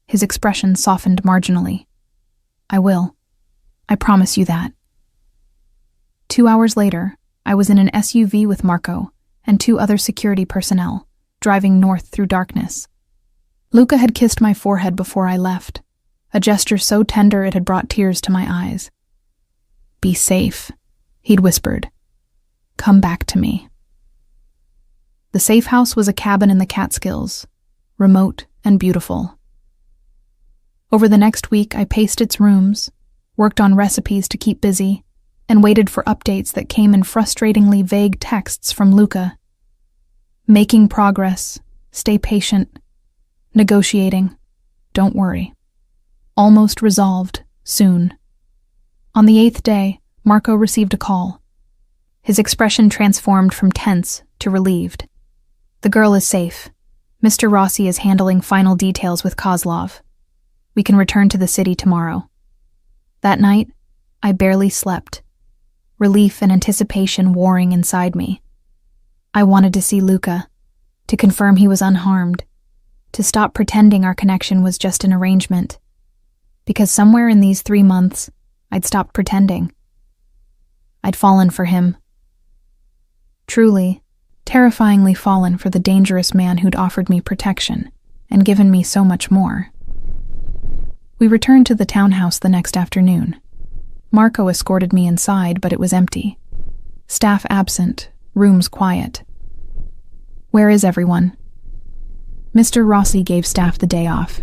His expression softened marginally. I will. I promise you that. 2 hours later, I was in an SUV with Marco and 2 other security personnel, driving north through darkness. Luca had kissed my forehead before I left, a gesture so tender it had brought tears to my eyes. Be safe, he'd whispered. Come back to me. The safe house was a cabin in the Catskills, remote and beautiful. Over the next week, I paced its rooms, worked on recipes to keep busy, and waited for updates that came in frustratingly vague texts from Luca. Making progress, stay patient, negotiating, don't worry. Almost resolved, soon. On the 8th day, Marco received a call. His expression transformed from tense to relieved. The girl is safe. Mr. Rossi is handling final details with Kozlov. We can return to the city tomorrow. That night, I barely slept, relief and anticipation warring inside me. I wanted to see Luca, to confirm he was unharmed, to stop pretending our connection was just an arrangement, because somewhere in these 3 months, I'd stopped pretending. I'd fallen for him. Truly, terrifyingly fallen for the dangerous man who'd offered me protection and given me so much more. We returned to the townhouse the next afternoon. Marco escorted me inside, but it was empty. Staff absent, rooms quiet. Where is everyone? Mr. Rossi gave staff the day off.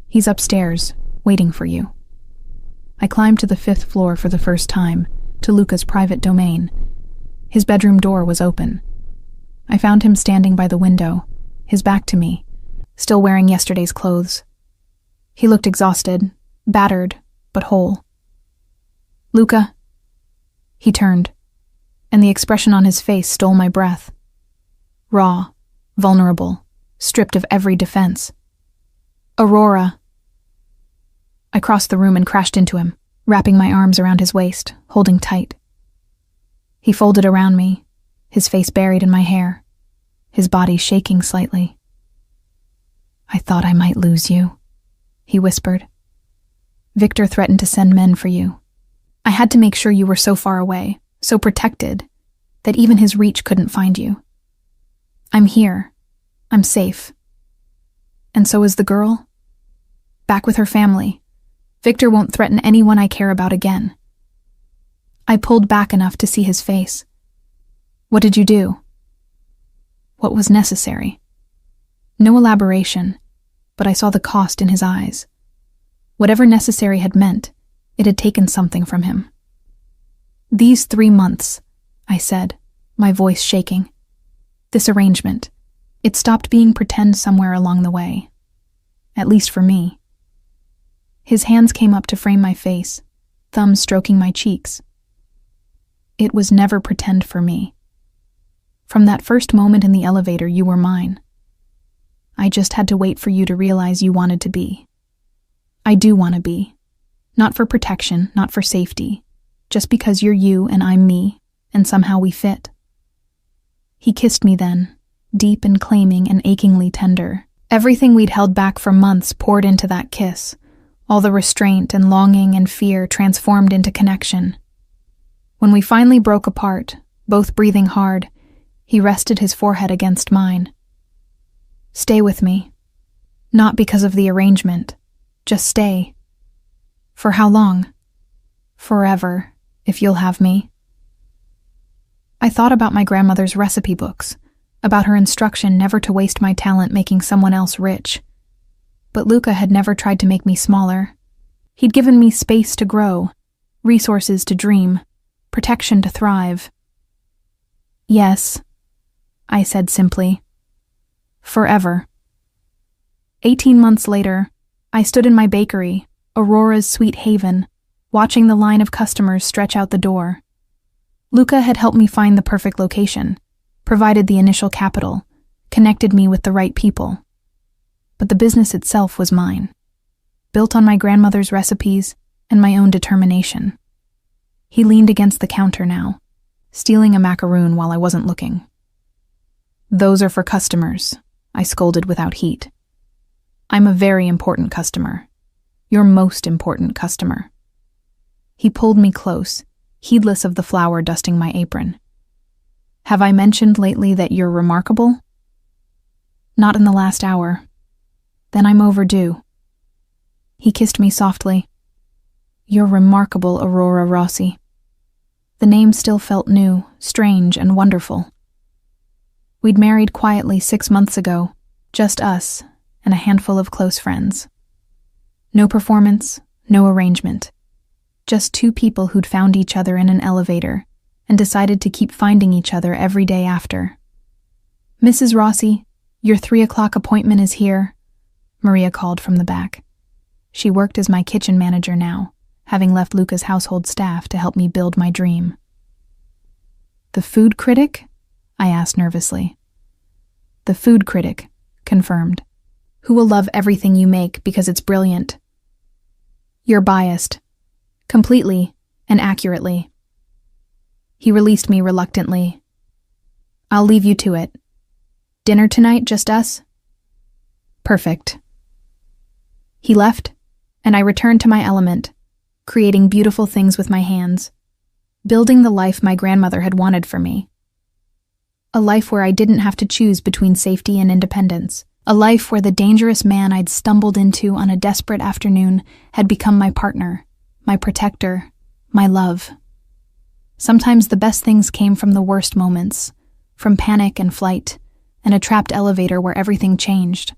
He's upstairs, waiting for you. I climbed to the 5th floor for the first time, to Luca's private domain. His bedroom door was open. I found him standing by the window, his back to me, still wearing yesterday's clothes. He looked exhausted, battered, but whole. Luca. He turned, and the expression on his face stole my breath. Raw, vulnerable, stripped of every defense. Aurora. I crossed the room and crashed into him, wrapping my arms around his waist, holding tight. He folded around me, his face buried in my hair, his body shaking slightly. I thought I might lose you, he whispered. Viktor threatened to send men for you. I had to make sure you were so far away, so protected, that even his reach couldn't find you. I'm here, I'm safe. And so is the girl. Back with her family. Victor won't threaten anyone I care about again. I pulled back enough to see his face. What did you do? What was necessary? No elaboration, but I saw the cost in his eyes. Whatever necessary had meant, it had taken something from him. These 3 months, I said, my voice shaking. This arrangement, it stopped being pretend somewhere along the way. At least for me. His hands came up to frame my face, thumbs stroking my cheeks. It was never pretend for me. From that first moment in the elevator, you were mine. I just had to wait for you to realize you wanted to be. I do want to be. Not for protection, not for safety. Just because you're you and I'm me, and somehow we fit. He kissed me then, deep and claiming and achingly tender. Everything we'd held back for months poured into that kiss. All the restraint and longing and fear transformed into connection. When we finally broke apart, both breathing hard, he rested his forehead against mine. Stay with me. Not because of the arrangement. Just stay. For how long? Forever, if you'll have me. I thought about my grandmother's recipe books, about her instruction never to waste my talent making someone else rich. But Luca had never tried to make me smaller. He'd given me space to grow, resources to dream, protection to thrive. Yes, I said simply. Forever. 18 months later, I stood in my bakery, Aurora's sweet haven, watching the line of customers stretch out the door. Luca had helped me find the perfect location, provided the initial capital, connected me with the right people. But the business itself was mine, built on my grandmother's recipes and my own determination. He leaned against the counter now, stealing a macaroon while I wasn't looking. Those are for customers, I scolded without heat. I'm a very important customer. Your most important customer. He pulled me close, heedless of the flour dusting my apron. Have I mentioned lately that you're remarkable? Not in the last hour. Then I'm overdue. He kissed me softly. You're remarkable, Aurora Rossi. The name still felt new, strange, and wonderful. We'd married quietly 6 months ago, just us and a handful of close friends. No performance, no arrangement. Just 2 people who'd found each other in an elevator and decided to keep finding each other every day after. Mrs. Rossi, your 3 o'clock appointment is here, Maria called from the back. She worked as my kitchen manager now, having left Luca's household staff to help me build my dream. The food critic? I asked nervously. The food critic, confirmed. Who will love everything you make because it's brilliant. You're biased. Completely and accurately. He released me reluctantly. I'll leave you to it. Dinner tonight, just us? Perfect. He left, and I returned to my element, creating beautiful things with my hands, building the life my grandmother had wanted for me. A life where I didn't have to choose between safety and independence. A life where the dangerous man I'd stumbled into on a desperate afternoon had become my partner, my protector, my love. Sometimes the best things came from the worst moments, from panic and flight, and a trapped elevator where everything changed,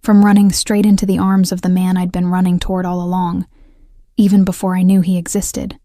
from running straight into the arms of the man I'd been running toward all along, even before I knew he existed.